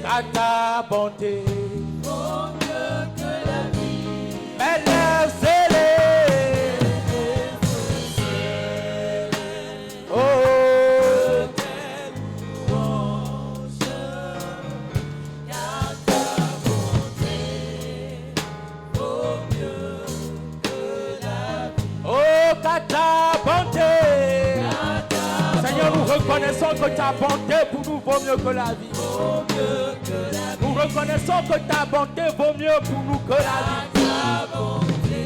à ta bonté. Vaut mieux que la vie. Mes lèvres scellées. Oh, Tes louanges, car ta bonté vaut mieux que la vie. oh, qu'à ta bonté. Seigneur, nous reconnaissons que ta bonté pour nous vaut mieux que la vie. Vaut mieux que la vie. Nous reconnaissons que ta bonté vaut mieux pour nous que la vie. Ta bonté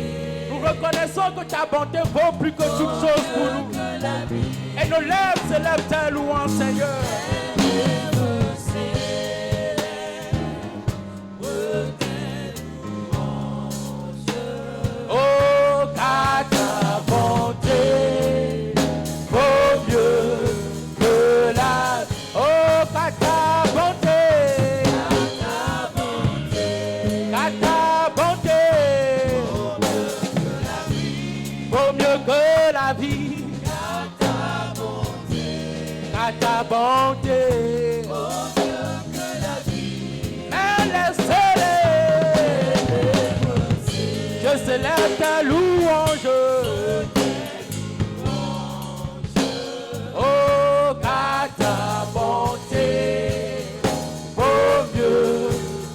Nous reconnaissons que ta bonté vaut plus que toute chose pour nous. que la vie. Et nos lèvres s'élèvent tes louanges, Seigneur. Oh, car ta bonté vaut mieux que la vie. Oh, car ta bonté, car ta bonté vaut mieux que la vie. Car ta bonté elle est scellée. Je célèbre ta louange. Oh, car ta bonté vaut mieux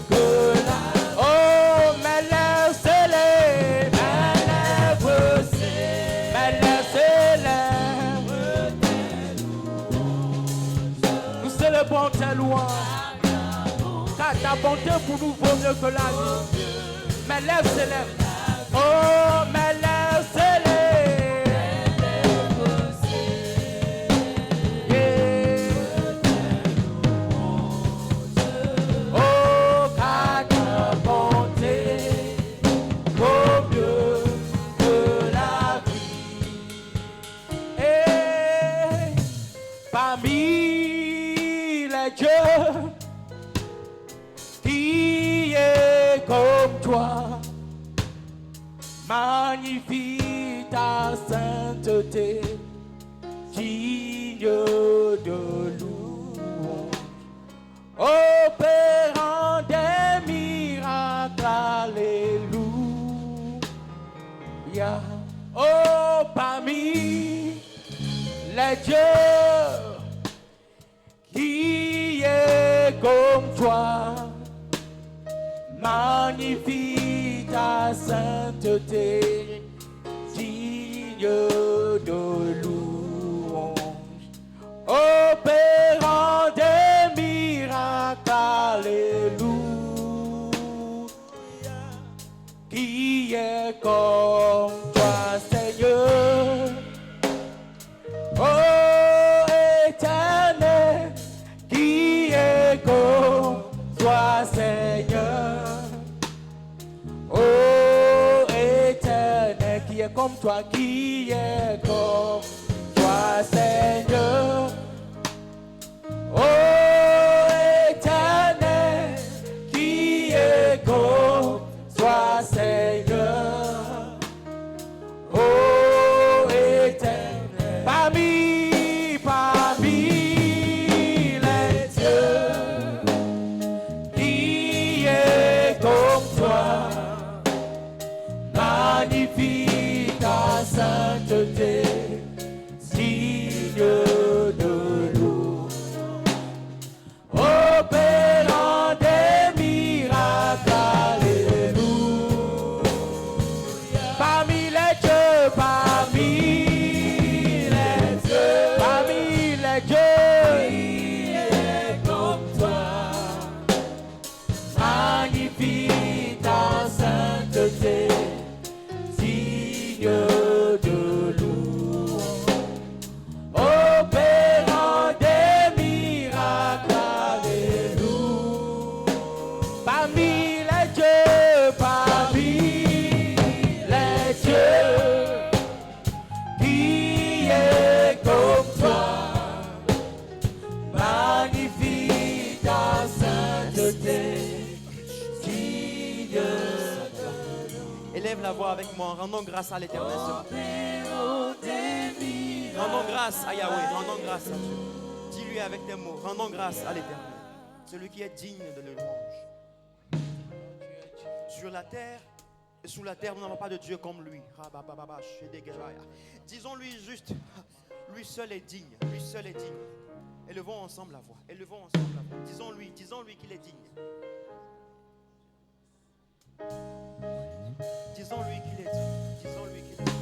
que la vie. Oh, mes lèvres scellées, mes lèvres scellées. Nous célébrons tes louanges. Car ta bonté pour nous vaut mieux que la vie. Mes lèvres s'élèvent. Oh, mes lèvres s'élèvent. Yeah. Oh, car ta bonté vaut mieux que la vie. Et parmi les dieux qui est comme toi, magnifie ta sainteté, digne de louange, opérant des miracles, alléluia. Oh, parmi les dieux qui est comme toi, magnifie ta sainteté, digne de louange, opérant des miracles, alléluia. Qui est comme toi, Seigneur? Oh, éternel, qui est comme toi, Seigneur? Oh, éternel, qui est comme toi, qui est comme toi, Seigneur? Oh, éternel, qui est comme toi, Seigneur? Oh, éternel, parmi les dieux, qui est comme toi, magnifie ta sainteté, digne de louange, opérant des miracles, alléluia. Parmi les dieux, parmi les dieux, qui est comme toi, magnifie ta sainteté, digne de louange, opérant des miracles, alléluia. Parmi les dieux, qui est comme toi, magnifie ta sainteté, digne de louange. Élève la voix avec moi, rendons grâce à l'Éternel. Rendons grâce à Yahweh, rendons grâce à Dieu. Dis-lui avec tes mots, rendons grâce à l'Éternel. Celui qui est digne de louange. Sur la terre et sous la terre, nous n'avons pas de Dieu comme lui. Disons-lui juste, lui seul est digne, lui seul est digne. Élevons ensemble la voix, élevons ensemble la voix. Disons-lui qu'il est digne. Disons-lui qu'il est digne, disons-lui qu'il est digne.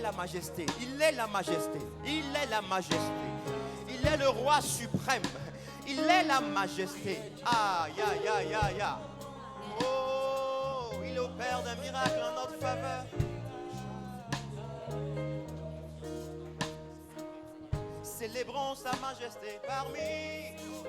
La majesté, il est la majesté, il est la majesté, il est le roi suprême, il est la majesté. Ah, ya. Oh, il opère d'un miracle en notre faveur. Célébrons sa majesté parmi nous.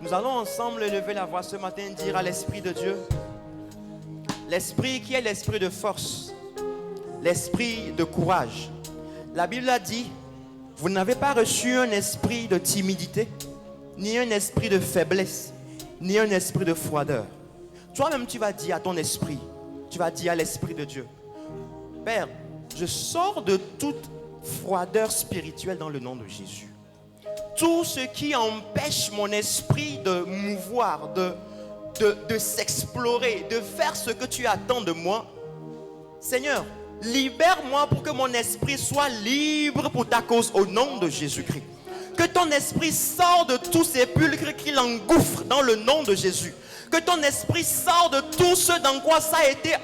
Nous allons ensemble élever la voix ce matin, dire à l'Esprit de Dieu, l'Esprit qui est l'Esprit de force, l'Esprit de courage. La Bible a dit, vous n'avez pas reçu un esprit de timidité, ni un esprit de faiblesse, ni un esprit de froideur. Toi-même, tu vas dire à ton esprit, tu vas dire à l'Esprit de Dieu, Père, je sors de toute froideur spirituelle dans le nom de Jésus. Tout ce qui empêche mon esprit de mouvoir, de s'explorer, de faire ce que tu attends de moi. Seigneur, libère-moi pour que mon esprit soit libre pour ta cause au nom de Jésus-Christ. Que ton esprit sorte de tout sépulcre qui l'engouffre dans le nom de Jésus. Que ton esprit sorte de tout ce dans quoi ça a été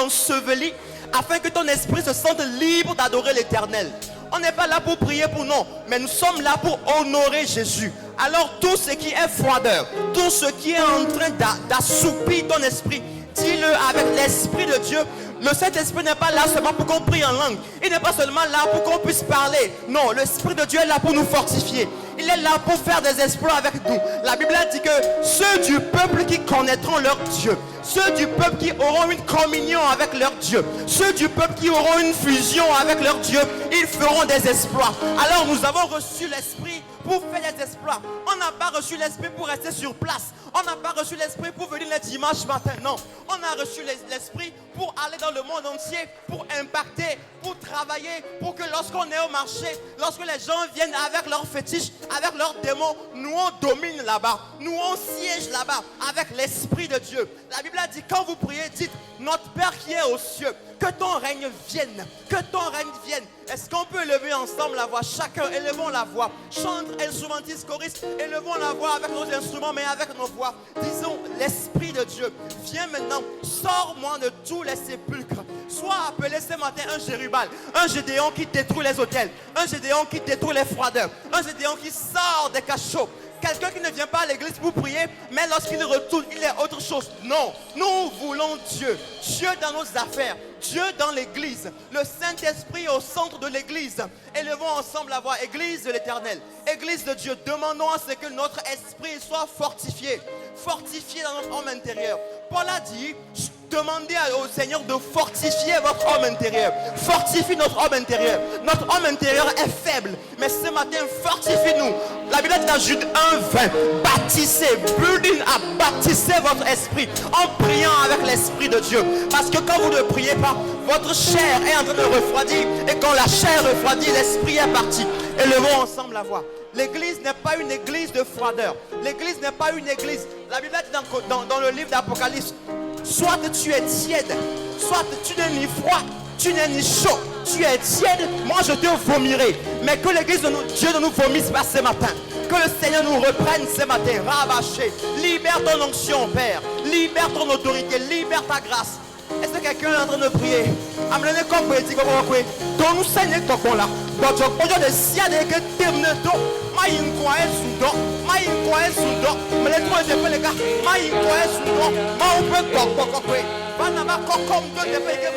enseveli, afin que ton esprit se sente libre d'adorer l'Éternel. On n'est pas là pour prier pour nous, mais nous sommes là pour honorer Jésus. Alors tout ce qui est froideur, tout ce qui est en train d'assoupir ton esprit, dis-le avec l'Esprit de Dieu. Le Saint-Esprit n'est pas là seulement pour qu'on prie en langue. Il n'est pas seulement là pour qu'on puisse parler. Non, l'Esprit de Dieu est là pour nous fortifier. Il est là pour faire des exploits avec nous. La Bible a dit que ceux du peuple qui connaîtront leur Dieu, ceux du peuple qui auront une communion avec leur Dieu, ceux du peuple qui auront une fusion avec leur Dieu, ils feront des exploits. Alors nous avons reçu l'Esprit pour faire des exploits. On n'a pas reçu l'Esprit pour rester sur place. On n'a pas reçu l'Esprit pour venir les dimanches matin. Non, on a reçu l'Esprit pour aller dans le monde entier, pour impacter, pour travailler, pour que lorsqu'on est au marché, lorsque les gens viennent avec leurs fétiches, avec leurs démons, nous on domine là-bas, nous on siège là-bas avec l'Esprit de Dieu. La Bible a dit, quand vous priez, dites, notre Père qui est aux cieux, que ton règne vienne, que ton règne vienne. Est-ce qu'on peut élever ensemble la voix? Chacun, élevons la voix. Chante, instrumentiste, choriste, élevons la voix avec nos instruments, mais avec nos voix. Disons, l'Esprit de Dieu, viens maintenant, sors-moi de tous les sépulcres. Sois appelé ce matin un Jérubal, un Gédéon qui détruit les autels, un Gédéon qui détruit les froideurs, un Gédéon qui sort des cachots. Quelqu'un qui ne vient pas à l'église pour prier, mais lorsqu'il retourne, il est autre chose. Non, nous voulons Dieu. Dieu dans nos affaires, Dieu dans l'église, le Saint-Esprit au centre de l'église. Élevons ensemble la voix, église de l'Éternel, église de Dieu. Demandons à ce que notre esprit soit fortifié, fortifié dans notre homme intérieur. Paul a dit, demandez au Seigneur de fortifier votre homme intérieur. Fortifie notre homme intérieur. Notre homme intérieur est faible, mais ce matin, fortifie-nous. La Bible dit dans Jude 1:20, bâtissez, building à bâtissez votre esprit en priant avec l'Esprit de Dieu. Parce que quand vous ne priez pas, votre chair est en train de refroidir. Et quand la chair refroidit, l'esprit est parti. Élevons ensemble la voix. L'église n'est pas une église de froideur. L'église n'est pas une église. La Bible dit dans le livre d'Apocalypse, soit tu es tiède, soit tu n'es ni froid, Tu n'es ni chaud, tu es tiède, moi je te vomirai. Mais que l'église de Dieu ne nous vomisse pas ce matin. Que le Seigneur nous reprenne ce matin. Rabâché. Libère ton onction, Père. Libère ton autorité. Libère ta grâce. Est-ce que quelqu'un est en train de prier? Amenez comme vous dites, donc nous saignons ton là. Donc je peux dire si il y a des que terminent donc, mais il croit sous donc, mais il croit sous donc, mais les trois les gars, mais il croit sous donc, mais on peut quoi. Banama comme deux de payer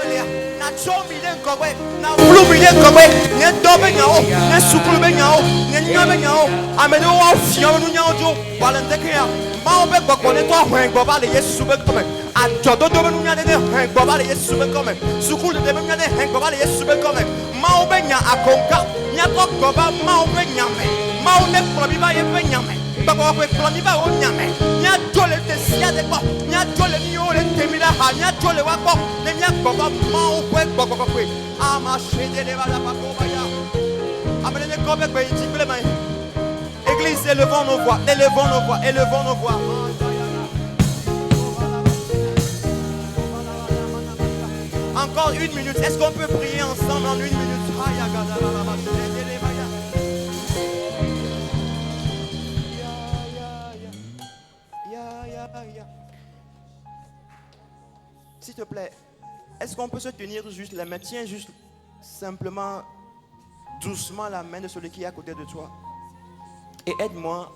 na chomi den kowe na blue million kowe ne dobe nyao ne sukulu be nyao ne nyame nyao amene wa fia nu nyao jo balande kia ma obe gbogbo ne to hwen gbo ba le Yesu be come ajodo do nu nyane ne hwen gbo ba le Yesu be come sukulu de be nyane hwen gbo ba le Yesu be come ma obe nya akonka nya to gbo ba ma obe nyame ma obe probi ba ye be nyame bako ko probi ba o nyame nya jole te sia de ko nya jole ni o le temila ha nya jole wa ko ne nya gbo ba ma obe gbogbo ko ama shede de ba la pa ko ba ya amene ne ko be gbe ti ple mai. Église, élevons nos voix, élevons nos voix, élevons nos voix. Encore une minute. Est-ce qu'on peut prier ensemble en une minute? S'il te plaît, est-ce qu'on peut se tenir juste la main? Tiens juste simplement, doucement la main de celui qui est à côté de toi. Et aide-moi.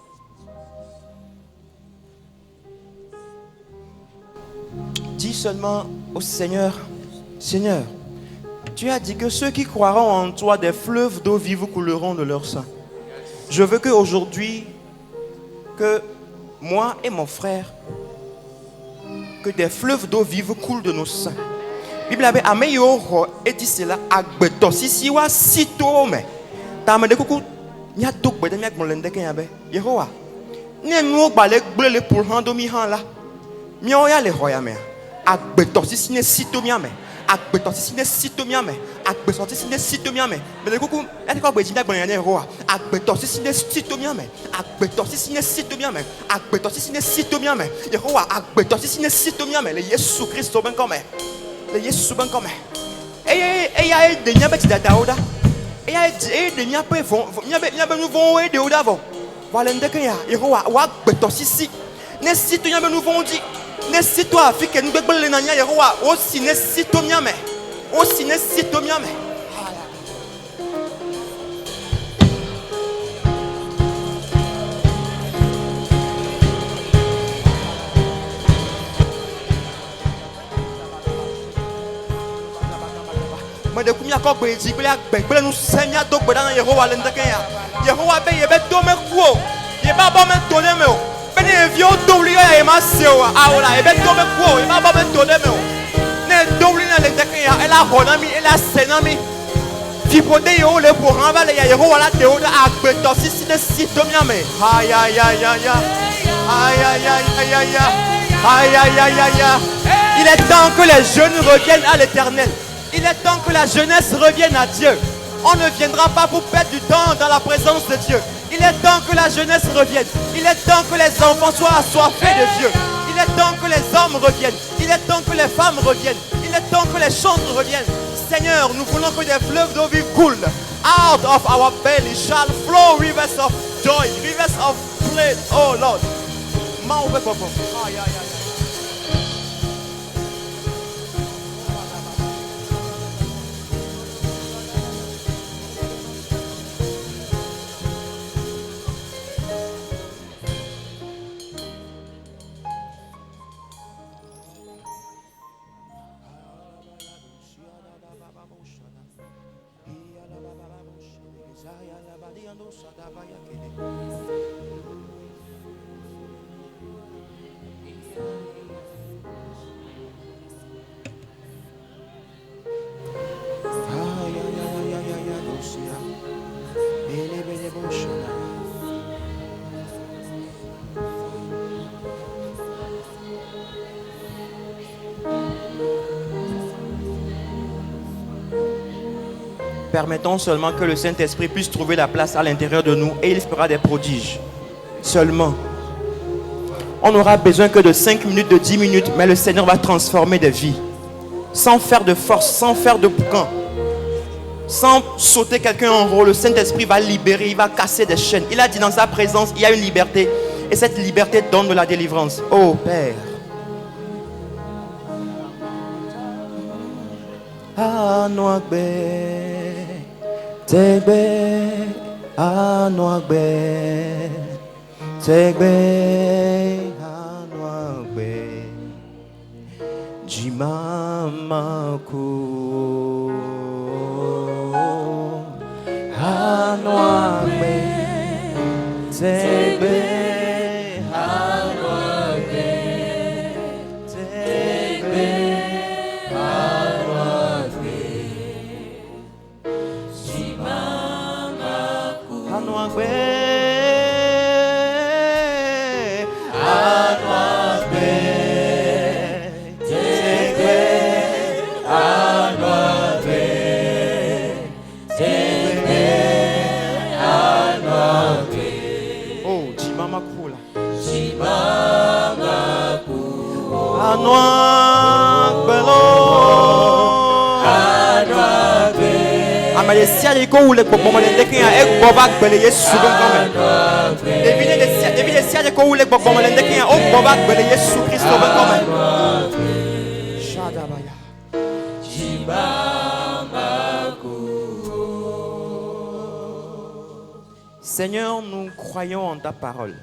Dis seulement au Seigneur, Seigneur, tu as dit que ceux qui croiront en toi, des fleuves d'eau vive couleront de leur sang. Je veux qu'aujourd'hui, que moi et mon frère, que des fleuves d'eau vive coulent de nos sangs. Bible avait amélioré et dit cela à Beto. Si wa sito me, ta me de coucou. Nya tok be de miak molende ke yabe Yehowa ne nu gbale gble le pour hando mi han la mi o ya le hoya me agbeto sisi ne sito mi ame agbeto sisi ne sito mi ame agbeto sisi ne sito mi ame me le kuku e ko gbe jinda gbe yan Yehowa agbeto sisi ne sito mi ame agbeto sisi ne sito mi ame agbeto sisi ne sito mi ame Yehowa agbeto sisi ne sito mi ame le Yesu Kristo ben come le Yesu ben come e ya de nya be ti da Dauda. Et il y a peu nous vont aider au d'avant. Voilà un décret. Yehowa wa beto sisi. Ne si tu y a nous vont dire. Ne si toi fi que nous be le nanya Yehowa aussi ne si to miame. Aussi ne si to miame. De kumia ko gbe ji gbe nu senya do gbe dan Yehowa le ndeke ya Yehowa be ye be do me ku o ye ba ba me to ne me o be ne vi o do li ya e ma se o awla e be do me ku o ye ba ba me to ne me o ne do li na le ndeke ya e la hona mi e la sena mi fi pode yo le pour envale ya Yehowa la te o da agbe to sisi ne si to mi ame ay ay ay ay ay ay ay ay ay ay ay ay. Il est temps que les jeunes reviennent à l'Éternel. Il est temps que la jeunesse revienne à Dieu. On ne viendra pas pour perdre du temps dans la présence de Dieu. Il est temps que la jeunesse revienne. Il est temps que les enfants soient assoiffés de Dieu. Il est temps que les hommes reviennent. Il est temps que les femmes reviennent. Il est temps que les chantres reviennent. Seigneur, nous voulons que des fleuves d'eau vive coulent. Out of our belly shall flow rivers of joy, rivers of bliss, oh Lord. Permettons seulement que le Saint-Esprit puisse trouver la place à l'intérieur de nous et il fera des prodiges. Seulement. On n'aura besoin que de 5 minutes, de 10 minutes, mais le Seigneur va transformer des vies. sans faire de force, sans faire de boucan, sans sauter quelqu'un en haut, le Saint-Esprit va libérer, il va casser des chaînes. Il a dit dans sa présence, il y a une liberté. Et cette liberté donne de la délivrance. Oh Père. Anoagbe, Tegbe, Anoagbe, Tegbe, Anoagbe, Jimamaku, Anoagbe, Tegbe, Anoagbe, Tegbe, Anoagbe, Jimamaku, Anoagbe, Anoagbe, Tegbe, Anoagbe, Tegbe, Anoagbe. Oh, Jimamaku là. Jimamaku. Anoagbe lo. Anoagbe. Amayesia liko ule gbogbo le ndeke ya egbo ba gbele Yesu ben quand même. Devine sia liko ule gbogbo le ndeke ya ogbo ba gbele Yesu Christ ben quand même. Shadabaya. Jimamaku. Seigneur, nous croyons en ta parole.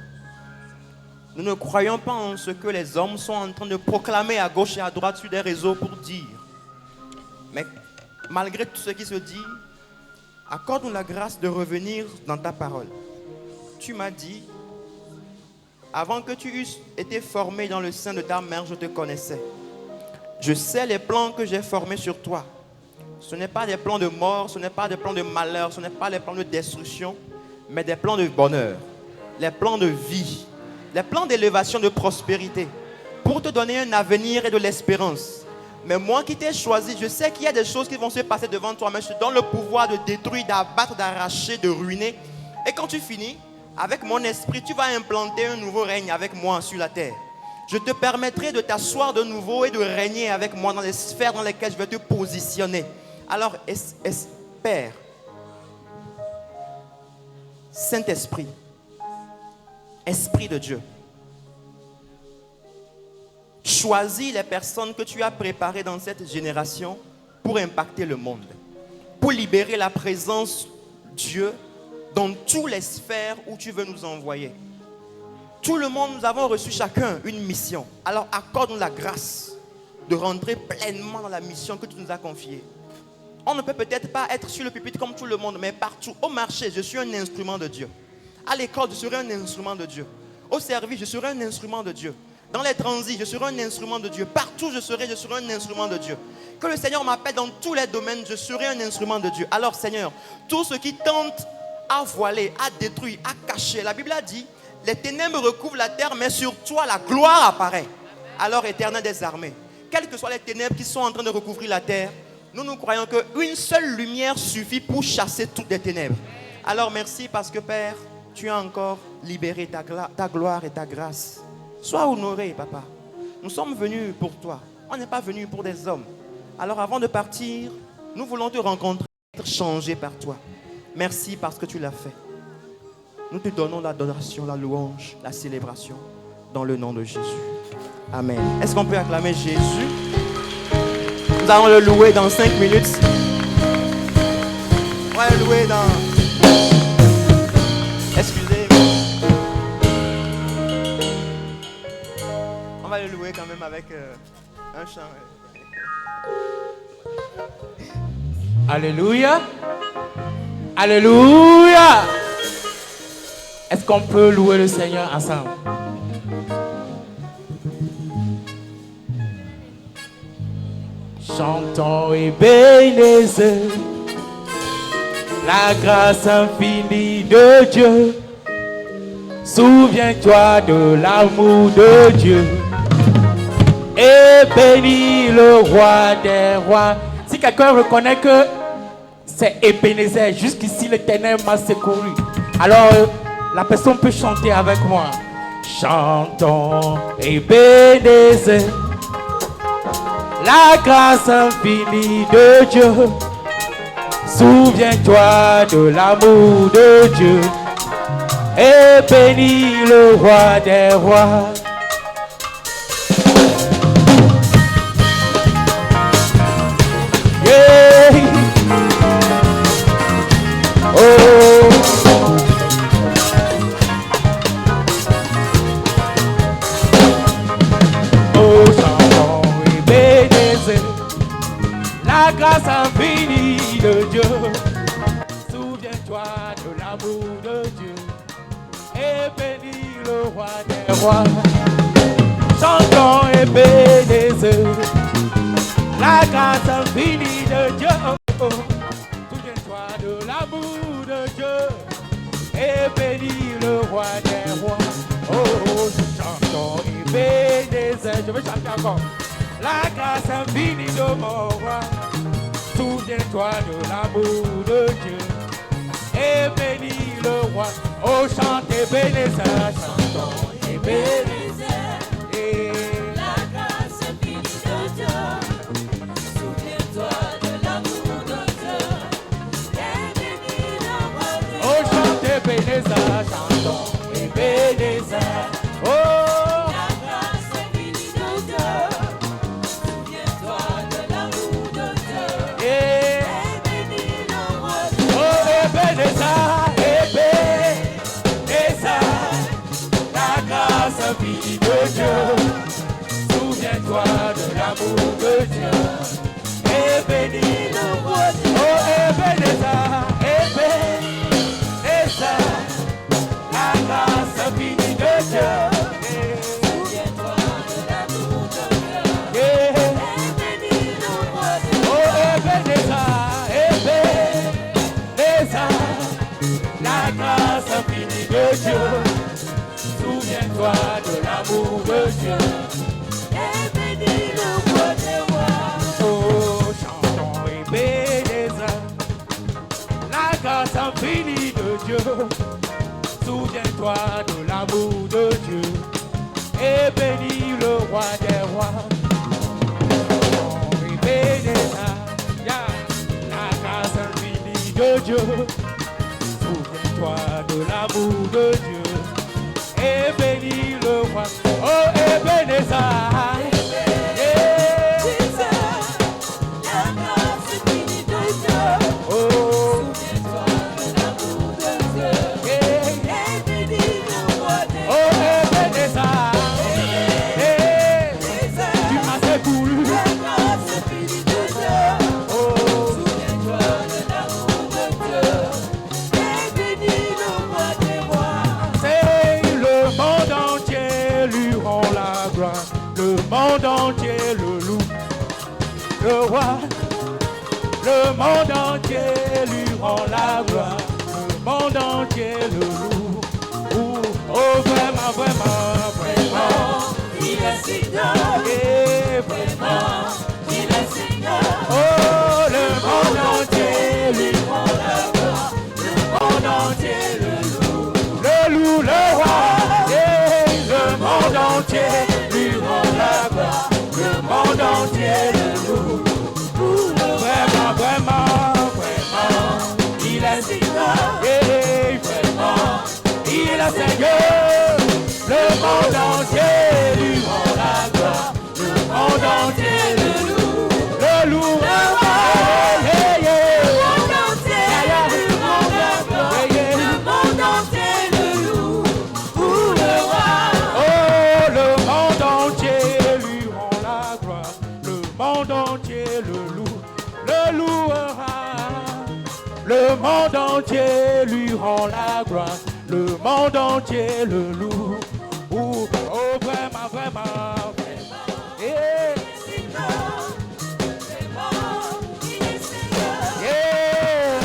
Nous ne croyons pas en ce que les hommes sont en train de proclamer à gauche et à droite sur des réseaux pour dire. Mais malgré tout ce qui se dit, accorde-nous la grâce de revenir dans ta parole. Tu m'as dit, avant que tu eusses été formé dans le sein de ta mère, je te connaissais. Je sais les plans que j'ai formés sur toi. Ce n'est pas des plans de mort, ce n'est pas des plans de malheur, ce n'est pas des plans de destruction, mais des plans de bonheur, les plans de vie, les plans d'élévation, de prospérité, pour te donner un avenir et de l'espérance. Mais moi qui t'ai choisi, je sais qu'il y a des choses qui vont se passer devant toi, mais je te donne le pouvoir de détruire, d'abattre, d'arracher, de ruiner. Et quand tu finis, avec mon esprit, tu vas implanter un nouveau règne avec moi sur la terre. Je te permettrai de t'asseoir de nouveau et de régner avec moi dans les sphères dans lesquelles je vais te positionner. Alors, Père, Saint-Esprit, Esprit de Dieu, choisis les personnes que tu as préparées dans cette génération pour impacter le monde, pour libérer la présence de Dieu dans toutes les sphères où tu veux nous envoyer. Tout le monde, nous avons reçu chacun une mission. Alors accorde-nous la grâce de rentrer pleinement dans la mission que tu nous as confiée. On ne peut peut-être pas être sur le pupitre comme tout le monde, mais partout, au marché, je suis un instrument de Dieu. À l'école, je serai un instrument de Dieu. Au service, je serai un instrument de Dieu. Dans les transits, je serai un instrument de Dieu. Partout où je serai un instrument de Dieu. Que le Seigneur m'appelle dans tous les domaines, je serai un instrument de Dieu. Alors Seigneur, tout ce qui tente à voiler, à détruire, à cacher, la Bible a dit, les ténèbres recouvrent la terre, mais sur toi la gloire apparaît. Alors Éternel des armées, quelles que soient les ténèbres qui sont en train de recouvrir la terre, nous croyons qu'une seule lumière suffit pour chasser toutes les ténèbres. Alors merci parce que Père, tu as encore libéré ta gloire et ta grâce. Sois honoré, Papa. Nous sommes venus pour toi. On n'est pas venus pour des hommes. Alors avant de partir, nous voulons te rencontrer, être changés par toi. Merci parce que tu l'as fait. Nous te donnons l'adoration, la louange, la célébration dans le nom de Jésus. Amen. Est-ce qu'on peut acclamer Jésus? Nous allons le louer dans 5 minutes. On va le louer dans... Excusez. On va le louer quand même avec un chant. Alléluia. Alléluia. Est-ce qu'on peut louer le Seigneur ensemble? Chantons et bénissons la grâce infinie de Dieu. Souviens-toi de l'amour de Dieu et bénis le roi des rois. Si quelqu'un reconnaît que c'est Ebenezer, jusqu'ici le ténèbre m'a secouru, alors la personne peut chanter avec moi. Chantons Ebenezer, La grâce infinie de Dieu. Souviens-toi de l'amour de Dieu. Et bénis le roi des rois. Yeah. Oh. Oh, chantons et bénissez la grâce infinie de Dieu. Souviens-toi de l'amour de Dieu et bénis le roi des rois. Chantons et bénissez la grâce infinie de Dieu. Souviens-toi de l'amour de Dieu et bénis le roi des rois. Oh, chantons et bénissez. Je veux chanter encore. La grâce infinie de mon roi. Souviens-toi de l'amour de Dieu et bénis le roi. Oh, chantez, bénissez, chantons et bénissez. Et La grâce infinie de Dieu. Souviens-toi de l'amour de Dieu. Et bénis le roi des rois. oh, chantez, bénissez, chantons et bénissez. Oh, La grâce infinie de Dieu. Souviens-toi de l'amour de Dieu. et Et bénis le roi des rois. oh, et bénissez, la grâce infinie de Dieu. Souviens-toi de l'amour de Dieu et bénis le roi des rois. Oh, et bénissez, la grâce infinie de Dieu. Souviens-toi de l'amour de Dieu. Yeah. Et bénis le roi des rois. Oh, et bénissez, la grâce infinie de Dieu. Souviens-toi de l'amour de Dieu. Et bénis le roi des rois. Oh, chantons et bénissons la grâce infinie de Dieu. Souviens-toi de l'amour de Dieu et bénis le roi des rois. Chantons et bénissons la grâce infinie de Dieu. Souviens-toi de l'amour de Dieu et bénis le roi. Oh, et bénissons. La grâce infinie de Dieu. Oh, Souviens-toi de l'amour de Dieu. yeah. Et bénis le roi des rois. Oh, et bénissons. Tu m'as secouru. La grâce infinie de Dieu. Oh, Souviens-toi de l'amour de Dieu. Et bénis le roi des rois. c'est le monde entier lui rend la gloire. Le monde entier le loue. Le roi, le monde entier lui rend la gloire. Le monde entier le loue. Oh, vraiment, vraiment, vraiment. Il est Seigneur. Et vraiment. Il est Seigneur. Oh, le monde entier lui rend la gloire. Le monde entier le loue, le roi. Et le monde entier lui rend la gloire. Le monde entier le loue. Vraiment, vraiment, vraiment. Il est Seigneur. Et vraiment, il est Seigneur. Le monde entier lui rend la gloire. Le monde entier le loue. Le loue, le roi. Yeah, yeah. Le monde entier lui rend la gloire. Le monde entier le loue. Le roi. Oh, le monde entier lui rend la gloire. Le monde entier le loue. Le louera. Le monde entier lui rend la gloire. Le monde entier le loue. Oh, vraiment, vraiment, vraiment. Yeah. Yeah.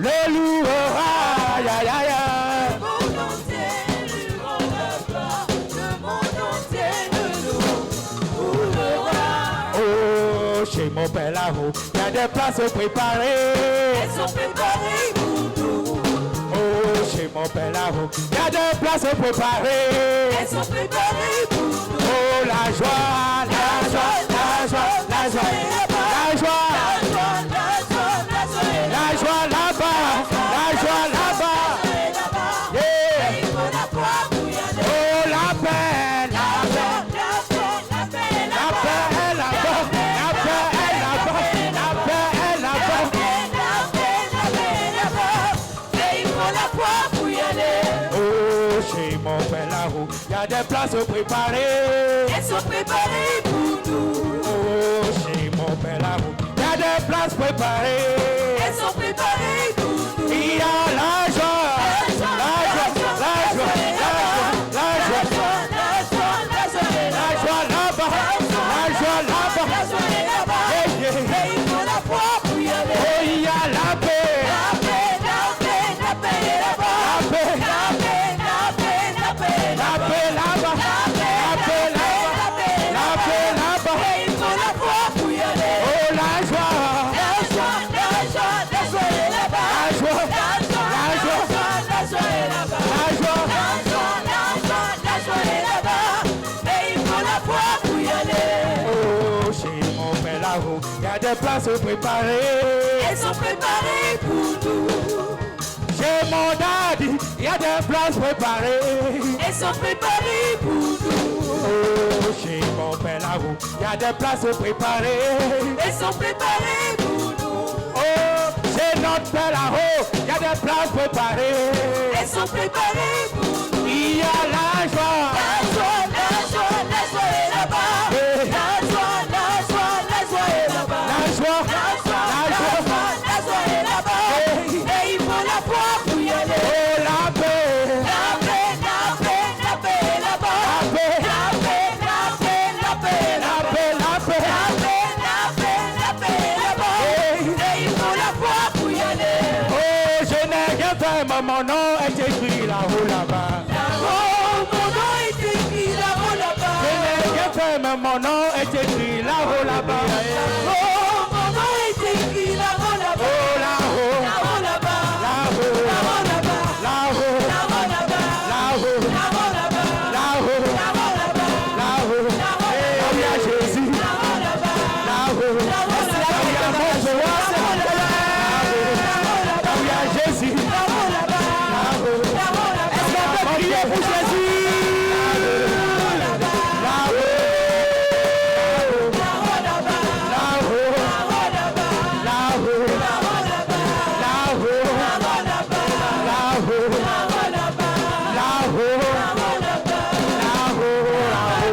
Le louera. Ya, ya, ya. Oh, chez mon père là-haut, il y a des places préparées. Elles sont préparées pour nous. Oh, chez mon père là-haut, il y a des places préparées. Elles sont préparées pour nous. Oh, la joie, la joie, la joie, la joie, la joie, la joie là-bas, la joie là-bas. Yeah. Oh, la paix, la paix, la paix est là-bas, la paix est là-bas, la paix est là-bas. Oh, chez mon père là-haut, il y a des places préparées. Elles sont préparées pour nous. Oh, chez mon père là-haut, il y a des places préparées. Elles sont préparées pour nous. Il y a la joie, la joie, la joie, la joie, la joie, la joie là-bas, la joie là-bas. Yeah, yeah. Oh, il y a la paix, la paix, la paix là-bas, la paix là-bas, la paix là-bas. Oh, la joie, la joie, la joie, la joie, oh, chez mon père là-haut, il y a des places préparées. Elles sont préparées pour nous. Chez mon daddy, il y a des places préparées. Elles sont préparées pour nous. Oh, chez mon père là-haut, il y a des places préparées. Elles sont préparées pour nous. Oh, chez notre père là-haut, il y a des places préparées. Elles sont préparées pour nous. Il y a la joie, La joie est là-bas. eh, La joie est là-bas. la joie, La joie est là-bas. eh, Et il faut la foi pour y aller. oh, la paix, La paix est là-bas. la paix, La paix est là-bas. la paix, la paix, La paix est là-bas. eh, Et il faut la foi pour y aller. oh, je n'ai rien fait, mais mon nom est écrit là-haut là-bas. Oh, mon nom est écrit là-haut Je là-bas. n'ai rien fait, mais mon nom est écrit là-haut là-bas. Oh, mon nom est écrit là-haut là-bas. Oh, là-haut, Là-haut là-bas. là-haut, Là-haut là-bas. là-haut, Là-haut là-bas. là-haut, Là-haut là-bas. là-haut, Là-haut là-bas. là-haut. Eh, il y a Jésus. Là-haut là-bas. Là-haut, là-haut, il y a mon joie. Là-haut, il y a Jésus. Là-haut là-bas. Là-haut. Là-haut là-bas. Est-ce qu'on peut crier pour Jésus? Là-haut, Là-haut là-bas. là-haut, Là-haut là-bas. là-haut, Là-haut là-bas. là-haut, Là-haut là-bas. là-haut, Là-haut là-bas. là-haut, Là-haut là-bas. là-haut.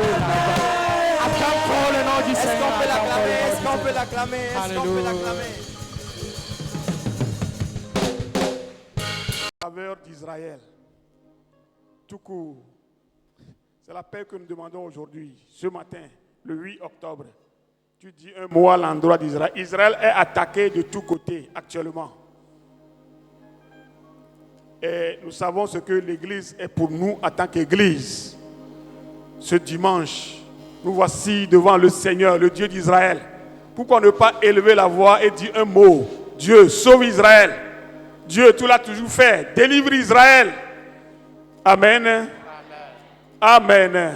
Acclamons le nom du Est-ce Seigneur. qu'on peut l'acclamer? Est-ce Acclamons qu'on le nom du peut l'acclamer? Est-ce qu'on peut Alléluia. l'acclamer? Faveur d'Israël. Tout court. C'est la paix que nous demandons aujourd'hui, ce matin, le 8 octobre. Tu dis un mot à l'endroit d'Israël. Israël est attaqué de tous côtés actuellement. Et nous savons ce que l'Église est pour nous en tant qu'Église. Ce dimanche, nous voici devant le Seigneur, le Dieu d'Israël. Pourquoi ne pas élever la voix et dire un mot? Dieu, sauve Israël. Dieu, tu l'as toujours fait. Délivre Israël. Amen. Amen.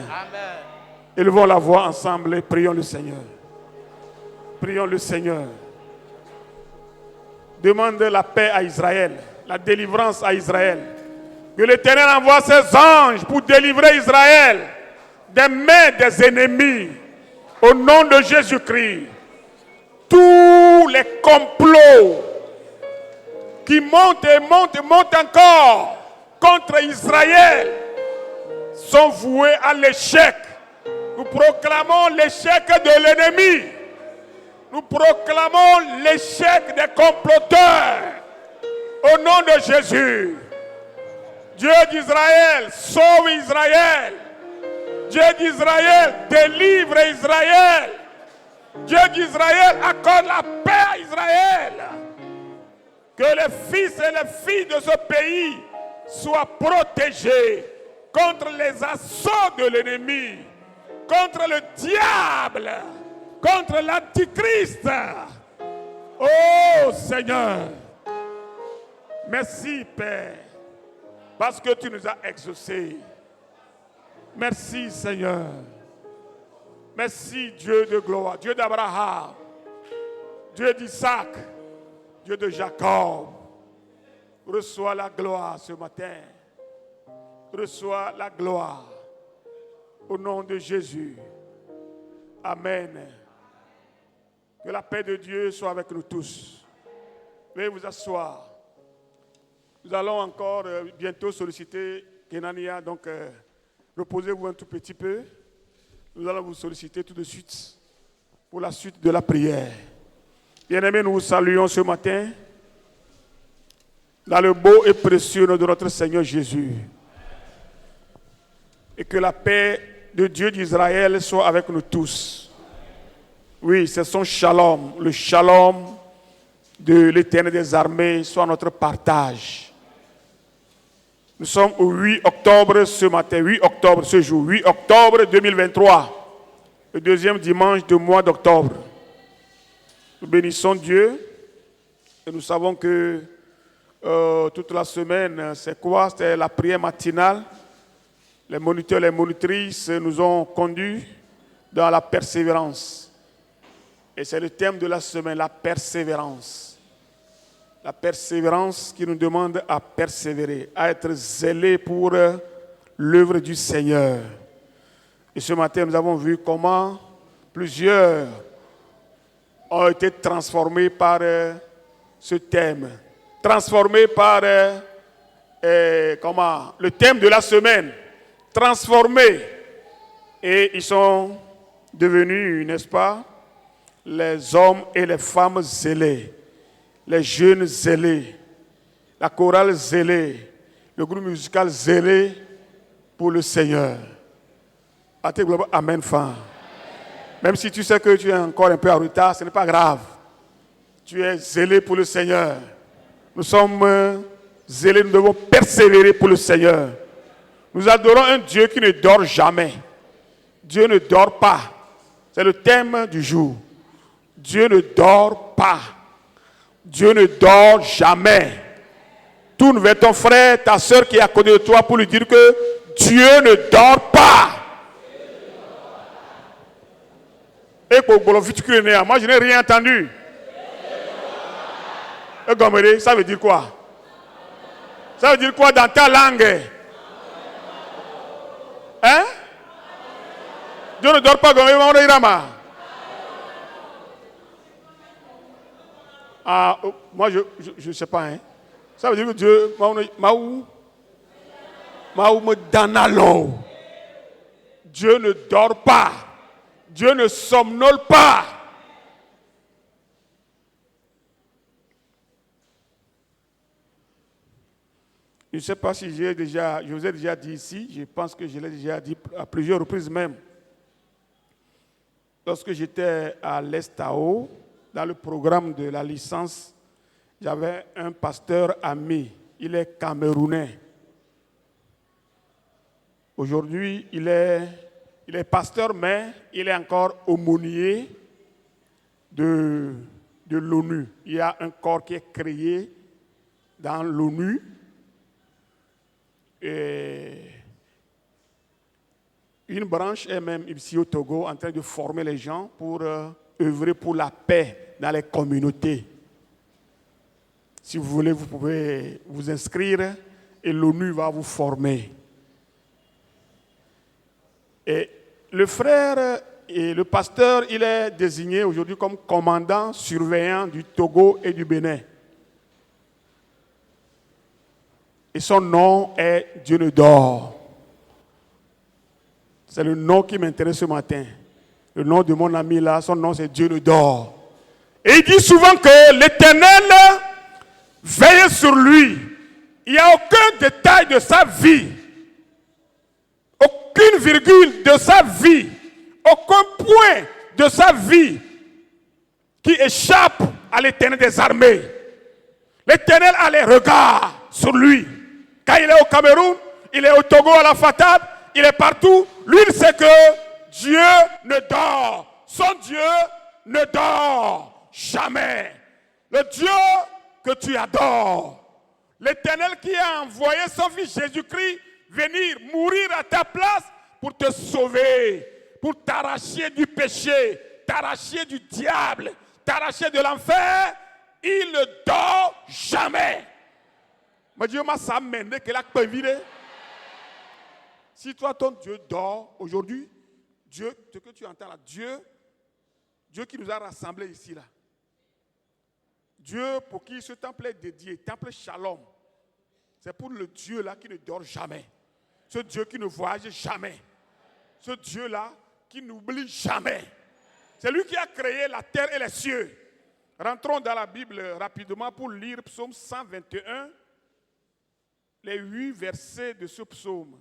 Élevons la voix ensemble et prions le Seigneur. Prions le Seigneur. Demande la paix à Israël, la délivrance à Israël. Que l'Éternel envoie ses anges pour délivrer Israël des mains des ennemis. Au nom de Jésus-Christ. Tous les complots qui montent et montent et montent encore contre Israël sont voués à l'échec. Nous proclamons l'échec de l'ennemi. Nous proclamons l'échec des comploteurs. Au nom de Jésus. Dieu d'Israël, sauve Israël. Dieu d'Israël, délivre Israël. Dieu d'Israël, accorde la paix à Israël. Que les fils et les filles de ce pays soient protégés contre les assauts de l'ennemi, contre le diable, contre l'antichrist. Oh Seigneur, merci Père. Parce que tu nous as exaucés. Merci Seigneur. Merci Dieu de gloire, Dieu d'Abraham, Dieu d'Isaac, Dieu de Jacob. Reçois la gloire ce matin. Reçois la gloire. Au nom de Jésus. Amen. Que la paix de Dieu soit avec nous tous. Veuillez vous asseoir. Nous allons encore bientôt solliciter Kenania. Donc, reposez-vous un tout petit peu. Nous allons vous solliciter tout de suite pour la suite de la prière. Bien-aimés, nous vous saluons ce matin dans le beau et précieux nom de notre Seigneur Jésus. Et que la paix de Dieu d'Israël soit avec nous tous. Oui, c'est son shalom, le shalom de l'Éternel des armées soit notre partage. Nous sommes au 8 octobre ce matin, 8 octobre ce jour, 8 octobre 2023, le deuxième dimanche du mois d'octobre. Nous bénissons Dieu et nous savons que toute la semaine, c'est quoi? C'était la prière matinale. Les moniteurs, les monitrices nous ont conduits dans la persévérance. Et c'est le thème de la semaine, la persévérance. La persévérance qui nous demande à persévérer, à être zélés pour l'œuvre du Seigneur. Et ce matin, nous avons vu comment plusieurs ont été transformés par ce thème. Transformés par le thème de la semaine. Transformés. Et ils sont devenus, n'est-ce pas, les hommes et les femmes zélés. Les jeunes zélés, la chorale zélée, le groupe musical zélé pour le Seigneur. Amen, fin. Même si tu sais que tu es encore un peu en retard, ce n'est pas grave. Tu es zélé pour le Seigneur. Nous sommes zélés, nous devons persévérer pour le Seigneur. Nous adorons un Dieu qui ne dort jamais. Dieu ne dort pas. C'est le thème du jour. Dieu ne dort pas. Dieu ne dort jamais. Tourne vers ton frère, ta soeur qui est à côté de toi pour lui dire que Dieu ne dort pas. Et moi je n'ai rien entendu. Ça veut dire quoi? Ça veut dire quoi dans ta langue? Hein? Dieu ne dort pas comme Irama. Ah, moi je ne sais pas. Hein. Ça veut dire que Dieu Dieu ne dort pas. Dieu ne somnole pas. Je ne sais pas si je vous ai déjà dit ici, je pense que je l'ai déjà dit à plusieurs reprises même. Lorsque j'étais à l'Estao, dans le programme de la licence, j'avais un pasteur ami, il est camerounais. Aujourd'hui, il est pasteur, mais il est encore aumônier de l'ONU. Il y a un corps qui est créé dans l'ONU. Et une branche est même ici au Togo en train de former les gens pour œuvrer pour la paix dans les communautés. Si vous voulez, vous pouvez vous inscrire et l'ONU va vous former. Et le frère et le pasteur, il est désigné aujourd'hui comme commandant surveillant du Togo et du Bénin. Et son nom est Dieu ne dort. C'est le nom qui m'intéresse ce matin. Le nom de mon ami là, son nom c'est Dieu ne dort. Et il dit souvent que l'Éternel veille sur lui. Il n'y a aucun détail de sa vie, aucune virgule de sa vie, aucun point de sa vie qui échappe à l'Éternel des armées. L'Éternel a les regards sur lui. Quand il est au Cameroun, il est au Togo, à la Fatade, il est partout. Lui, il sait que Dieu ne dort. Son Dieu ne dort jamais. Le Dieu que tu adores, L'Éternel qui a envoyé son fils Jésus-Christ venir mourir à ta place pour te sauver, pour t'arracher du péché, t'arracher du diable, t'arracher de l'enfer, il ne dort jamais. Mais Dieu m'a amené que la péville. Si toi, ton Dieu dort aujourd'hui, Dieu, ce que tu entends là, Dieu qui nous a rassemblés ici là, Dieu pour qui ce temple est dédié, temple Shalom, c'est pour le Dieu là qui ne dort jamais, ce Dieu qui ne voyage jamais, ce Dieu là qui n'oublie jamais. C'est lui qui a créé la terre et les cieux. Rentrons dans la Bible rapidement pour lire psaume 121, les 8 versets de ce psaume.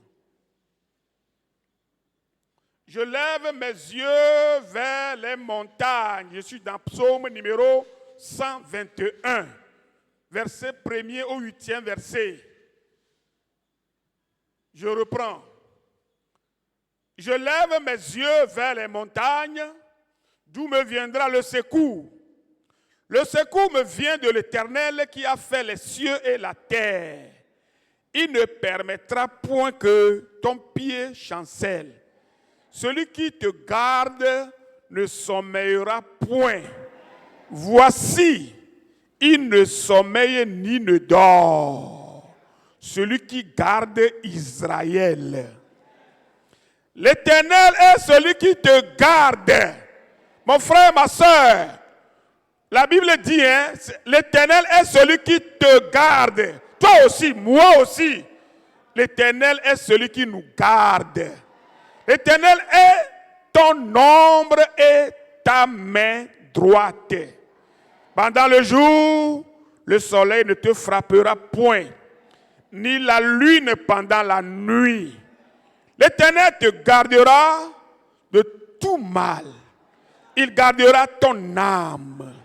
Je lève mes yeux vers les montagnes. Je suis dans psaume numéro 121, verset 1er au 8e verset. Je reprends. Je lève mes yeux vers les montagnes, d'où me viendra le secours. Le secours me vient de l'Éternel qui a fait les cieux et la terre. Il ne permettra point que ton pied chancelle. Celui qui te garde ne sommeillera point. Voici, il ne sommeille ni ne dort. Celui qui garde Israël. L'Éternel est celui qui te garde. Mon frère, ma soeur, la Bible dit, l'Éternel est celui qui te garde. Toi aussi, moi aussi. L'Éternel est celui qui nous garde. L'Éternel est ton ombre et ta main droite. Pendant le jour, le soleil ne te frappera point, ni la lune pendant la nuit. L'Éternel te gardera de tout mal. Il gardera ton âme.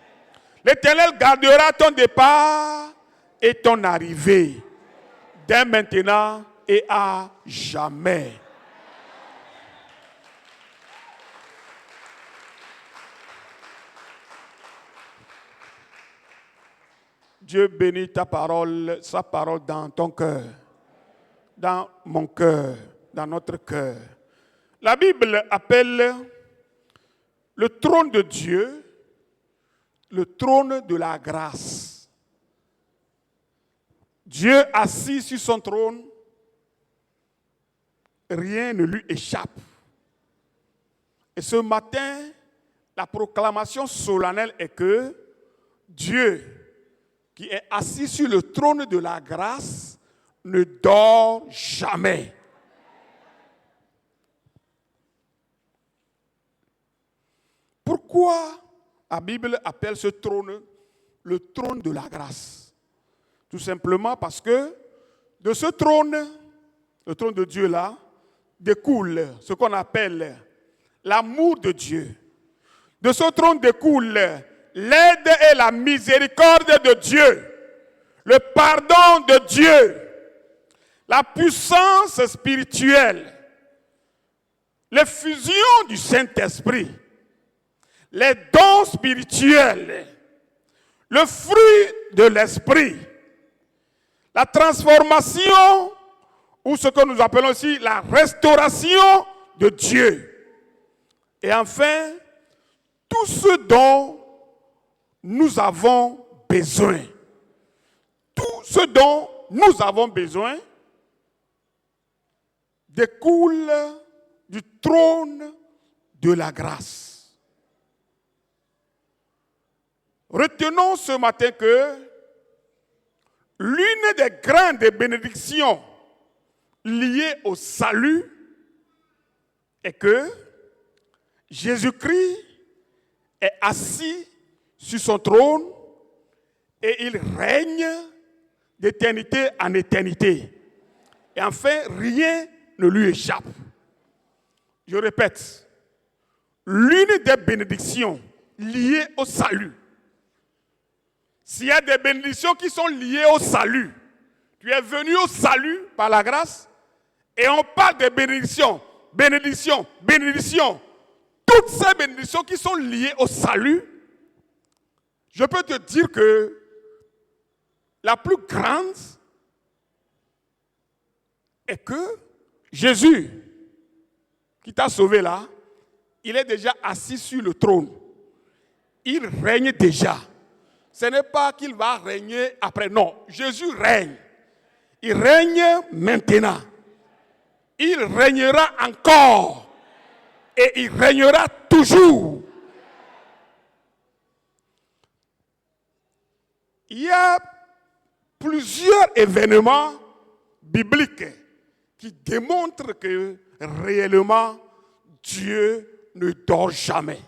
L'Éternel gardera ton départ et ton arrivée, dès maintenant et à jamais. Dieu bénit ta parole, sa parole dans ton cœur, dans mon cœur, dans notre cœur. La Bible appelle le trône de Dieu le trône de la grâce. Dieu assis sur son trône, rien ne lui échappe. Et ce matin, la proclamation solennelle est que Dieu, qui est assis sur le trône de la grâce, ne dort jamais. Pourquoi la Bible appelle ce trône le trône de la grâce? Tout simplement parce que de ce trône, le trône de Dieu là, découle ce qu'on appelle l'amour de Dieu. De ce trône découle l'aide et la miséricorde de Dieu, le pardon de Dieu, la puissance spirituelle, l'effusion du Saint-Esprit, les dons spirituels, le fruit de l'Esprit, la transformation, ou ce que nous appelons aussi la restauration de Dieu. Et enfin, tout ce dont nous avons besoin. Tout ce dont nous avons besoin découle du trône de la grâce. Retenons ce matin que l'une des grandes bénédictions liées au salut est que Jésus-Christ est assis sur son trône et il règne d'éternité en éternité. Et enfin, rien ne lui échappe. Je répète, l'une des bénédictions liées au salut. S'il y a des bénédictions qui sont liées au salut, tu es venu au salut par la grâce et on parle de bénédictions, bénédictions, bénédictions. Toutes ces bénédictions qui sont liées au salut, je peux te dire que la plus grande est que Jésus, qui t'a sauvé là, il est déjà assis sur le trône. Il règne déjà. Ce n'est pas qu'il va régner après. Non, Jésus règne. Il règne maintenant. Il régnera encore. Et il régnera toujours. Il y a plusieurs événements bibliques qui démontrent que réellement Dieu ne dort jamais.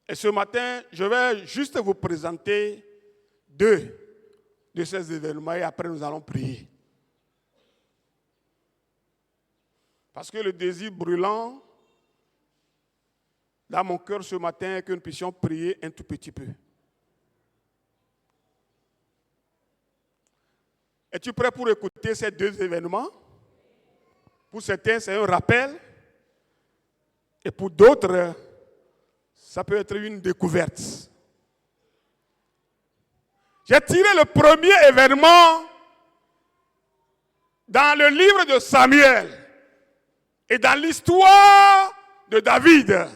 Et ce matin, je vais juste vous présenter 2 de ces événements et après nous allons prier. Parce que le désir brûlant dans mon cœur ce matin est que nous puissions prier un tout petit peu. Es-tu prêt pour écouter ces 2 événements? Pour certains, c'est un rappel. Et pour d'autres, ça peut être une découverte. J'ai tiré le premier événement dans le livre de Samuel et dans l'histoire de David.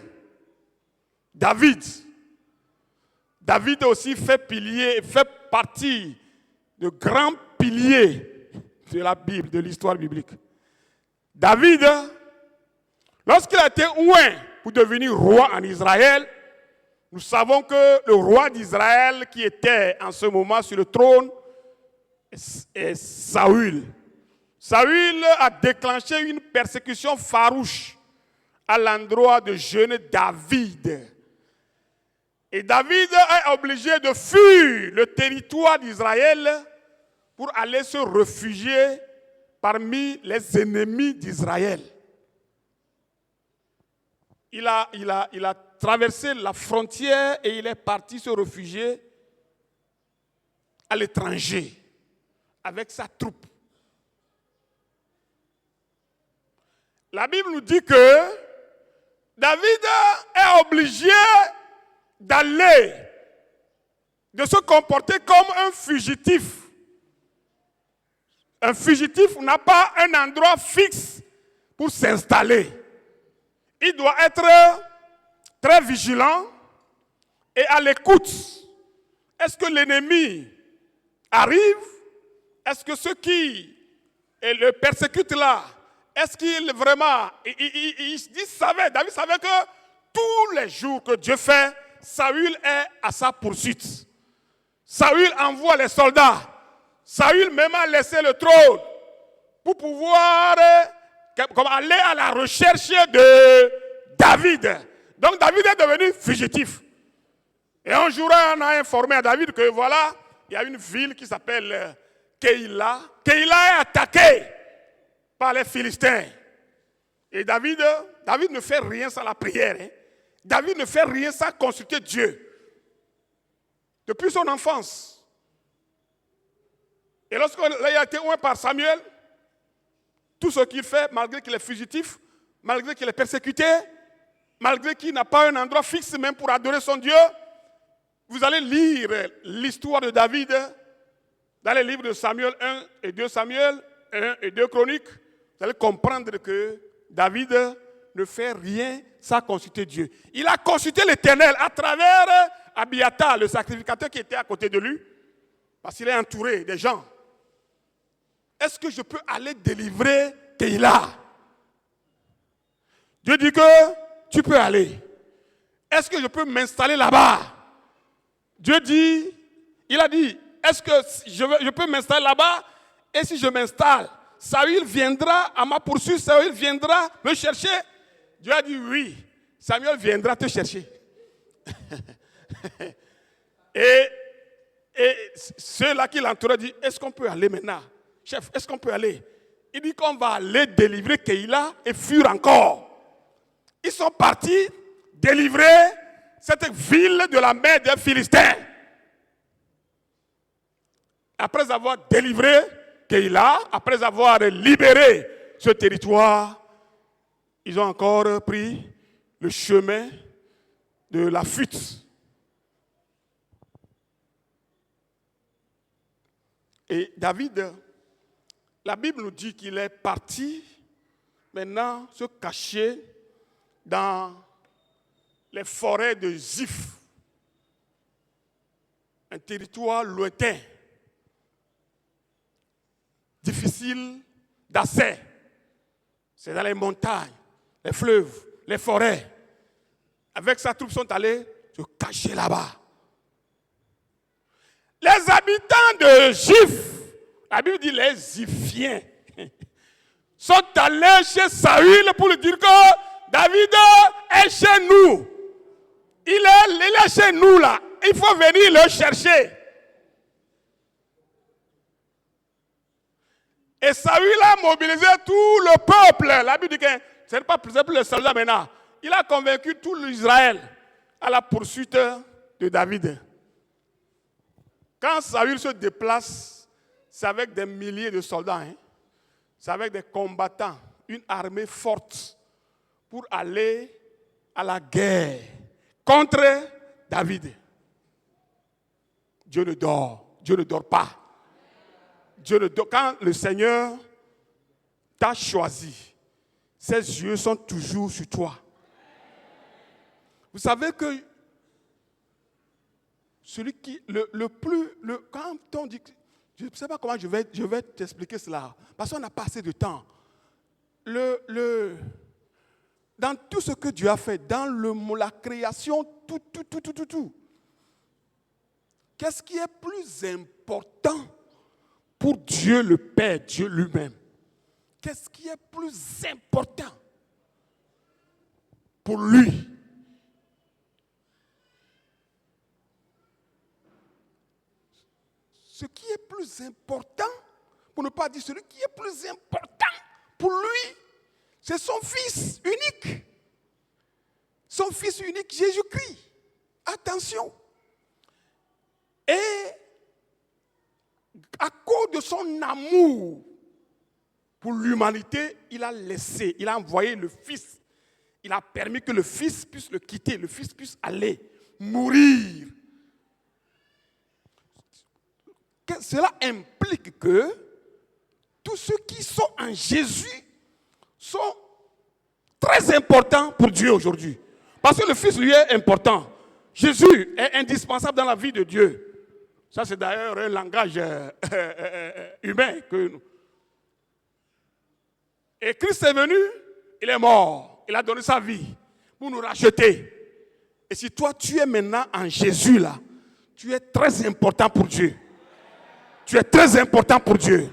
David aussi fait partie de grands piliers de la Bible, de l'histoire biblique. David, lorsqu'il a été oint pour devenir roi en Israël, nous savons que le roi d'Israël qui était en ce moment sur le trône est Saül. Saül a déclenché une persécution farouche à l'endroit de jeune David. Et David est obligé de fuir le territoire d'Israël pour aller se réfugier parmi les ennemis d'Israël. Il a traversé la frontière et il est parti se réfugier à l'étranger avec sa troupe. La Bible nous dit que David est obligé d'aller, de se comporter comme un fugitif. Un fugitif n'a pas un endroit fixe pour s'installer. Il doit être très vigilant et à l'écoute. Est-ce que l'ennemi arrive? Est-ce que ceux qui le persécutent là, est-ce qu'il vraiment... David savait que tous les jours que Dieu fait, Saül est à sa poursuite. Saül envoie les soldats. Saül même a laissé le trône pour pouvoir aller à la recherche de David. Donc David est devenu fugitif. Et un jour, on a informé à David que voilà, il y a une ville qui s'appelle Keïla. Keïla est attaquée par les Philistins. Et David ne fait rien sans la prière. Hein. David ne fait rien sans consulter Dieu. Depuis son enfance. Et lorsqu'il a été oint par Samuel, tout ce qu'il fait, malgré qu'il est fugitif, malgré qu'il est persécuté, malgré qu'il n'a pas un endroit fixe même pour adorer son Dieu, vous allez lire l'histoire de David dans les livres de Samuel 1 et 2 Samuel, 1 et 2 Chroniques. Vous allez comprendre que David ne fait rien sans consulter Dieu. Il a consulté l'Éternel à travers Abiathar, le sacrificateur qui était à côté de lui, parce qu'il est entouré des gens. Est-ce que je peux aller délivrer Keïla? Dieu dit que tu peux aller. Est-ce que je peux m'installer là-bas? Dieu dit, il a dit, est-ce que je peux m'installer là-bas? Et si je m'installe, Saül viendra à ma poursuite, Saül viendra me chercher. Dieu a dit oui, Samuel viendra te chercher. et ceux-là qui l'entouraient disent, est-ce qu'on peut aller maintenant? Chef, est-ce qu'on peut aller? Il dit qu'on va aller délivrer Keïla et fuir encore. Ils sont partis délivrer cette ville de la main des Philistins. Après avoir délivré Keïla, après avoir libéré ce territoire, ils ont encore pris le chemin de la fuite. Et David La Bible nous dit qu'il est parti maintenant se cacher dans les forêts de Ziph, un territoire lointain, difficile d'accès. C'est dans les montagnes, les fleuves, les forêts. Avec sa troupe, sont allés se cacher là-bas. Les habitants de Ziph, la Bible dit les Ziphiens, sont allés chez Saül pour lui dire que David est chez nous. Il est chez nous là. Il faut venir le chercher. Et Saül a mobilisé tout le peuple. La Bible dit que ce n'est pas pour les soldats maintenant. Il a convaincu tout l'Israël à la poursuite de David. Quand Saül se déplace, c'est avec des milliers de soldats. C'est avec des combattants, une armée forte pour aller à la guerre contre David. Dieu ne dort pas. Dieu ne dort. Quand le Seigneur t'a choisi, ses yeux sont toujours sur toi. Vous savez que celui qui, quand on dit, je ne sais pas comment je vais t'expliquer cela, parce qu'on n'a pas assez de temps. Dans tout ce que Dieu a fait, dans la création, tout. Qu'est-ce qui est plus important pour Dieu le Père, Dieu lui-même? Qu'est-ce qui est plus important pour lui? Ce qui est plus important, pour ne pas dire celui qui est plus important pour lui, c'est son Fils unique. Son Fils unique, Jésus-Christ. Attention. Et à cause de son amour pour l'humanité, il a envoyé le Fils. Il a permis que le Fils puisse le quitter, le Fils puisse aller mourir. Cela implique que tous ceux qui sont en Jésus sont très importants pour Dieu aujourd'hui. Parce que le Fils lui est important. Jésus est indispensable dans la vie de Dieu. Ça, c'est d'ailleurs un langage humain que nous. Et Christ est venu, il est mort, il a donné sa vie pour nous racheter. Et si toi, tu es maintenant en Jésus là, tu es très important pour Dieu. Tu es très important pour Dieu.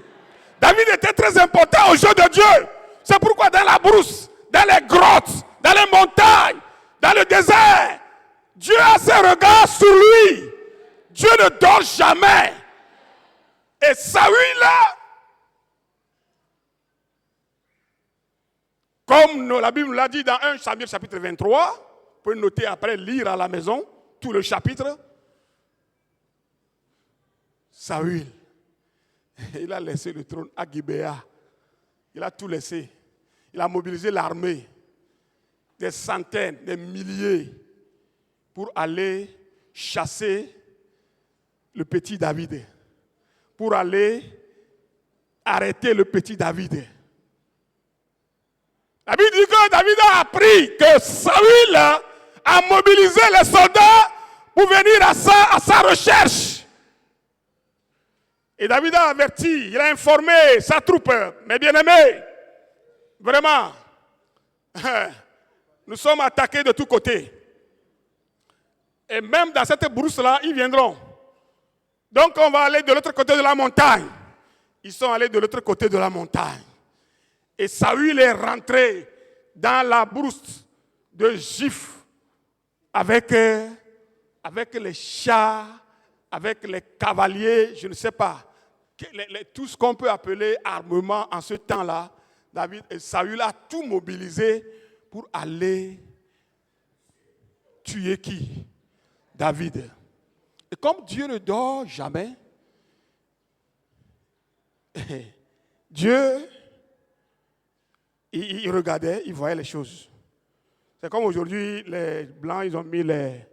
David était très important aux yeux de Dieu. C'est pourquoi dans la brousse, dans les grottes, dans les montagnes, dans le désert, Dieu a ses regards sur lui. Dieu ne dort jamais. Et Saül là, comme la Bible l'a dit dans 1 Samuel chapitre 23, vous pouvez noter après, lire à la maison, tout le chapitre. Saül, il a laissé le trône à Gibéa. Il a tout laissé. Il a mobilisé l'armée, des centaines, des milliers, pour aller chasser le petit David, pour aller arrêter le petit David. La Bible dit que David a appris que Saül a mobilisé les soldats pour venir à sa recherche. Et David a averti, il a informé sa troupe, mes bien-aimés, vraiment, nous sommes attaqués de tous côtés. Et même dans cette brousse-là, ils viendront. Donc on va aller de l'autre côté de la montagne. Ils sont allés de l'autre côté de la montagne. Et Saül est rentré dans la brousse de Ziph avec les chars, avec les cavaliers, je ne sais pas, tout ce qu'on peut appeler armement en ce temps-là. David et Saül a tout mobilisé pour aller tuer qui? David. Et comme Dieu ne dort jamais, Dieu, il regardait, il voyait les choses. C'est comme aujourd'hui, les Blancs, ils ont mis les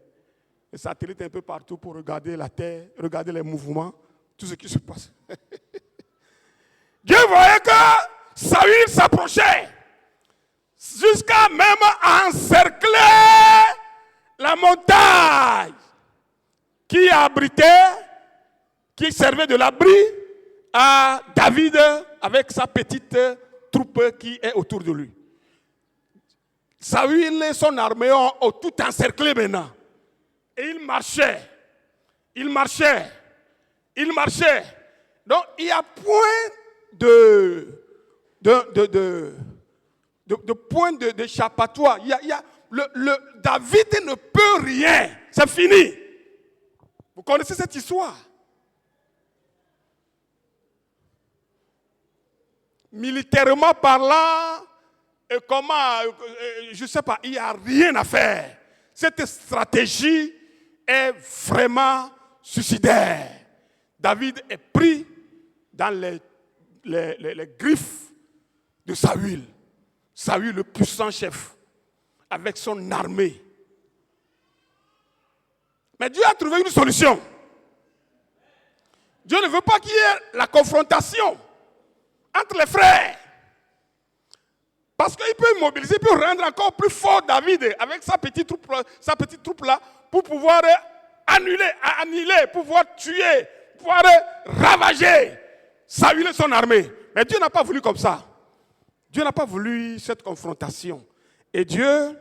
satellites un peu partout pour regarder la terre, regarder les mouvements, tout ce qui se passe. Dieu voyait que Saül s'approchait jusqu'à même encercler la montagne qui abritait, qui servait de l'abri à David avec sa petite troupe qui est autour de lui. Saül et son armée ont tout encerclé maintenant. Et il marchait. Donc il y a point de point d'échappatoire. David ne peut rien. C'est fini. Vous connaissez cette histoire? Militairement parlant, je ne sais pas, il n'y a rien à faire. Cette stratégie est vraiment suicidaire. David est pris dans les griffes de Saül. Saül, le puissant chef, avec son armée. Mais Dieu a trouvé une solution. Dieu ne veut pas qu'il y ait la confrontation entre les frères. Parce qu'il peut mobiliser, il peut rendre encore plus fort David avec sa petite troupe là, pour pouvoir annuler, pouvoir tuer, pouvoir ravager Saül et son armée. Mais Dieu n'a pas voulu comme ça. Dieu n'a pas voulu cette confrontation. Et Dieu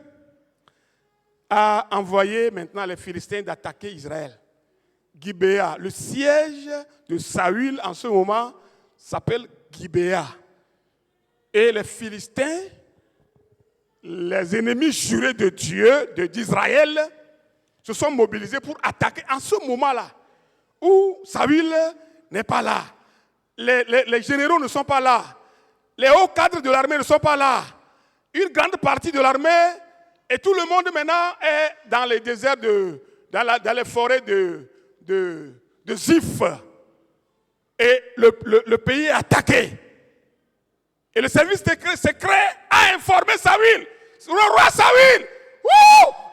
a envoyé maintenant les Philistins d'attaquer Israël. Gibéa, le siège de Saül en ce moment s'appelle Gibéa. Et les Philistins, les ennemis jurés de Dieu, d'Israël, se sont mobilisés pour attaquer en ce moment-là, où Saül n'est pas là. Les généraux ne sont pas là. Les hauts cadres de l'armée ne sont pas là. Une grande partie de l'armée et tout le monde maintenant est dans les déserts, dans les forêts de Ziph. Et le pays est attaqué. Et le service secret a informé Saül, le roi Saül.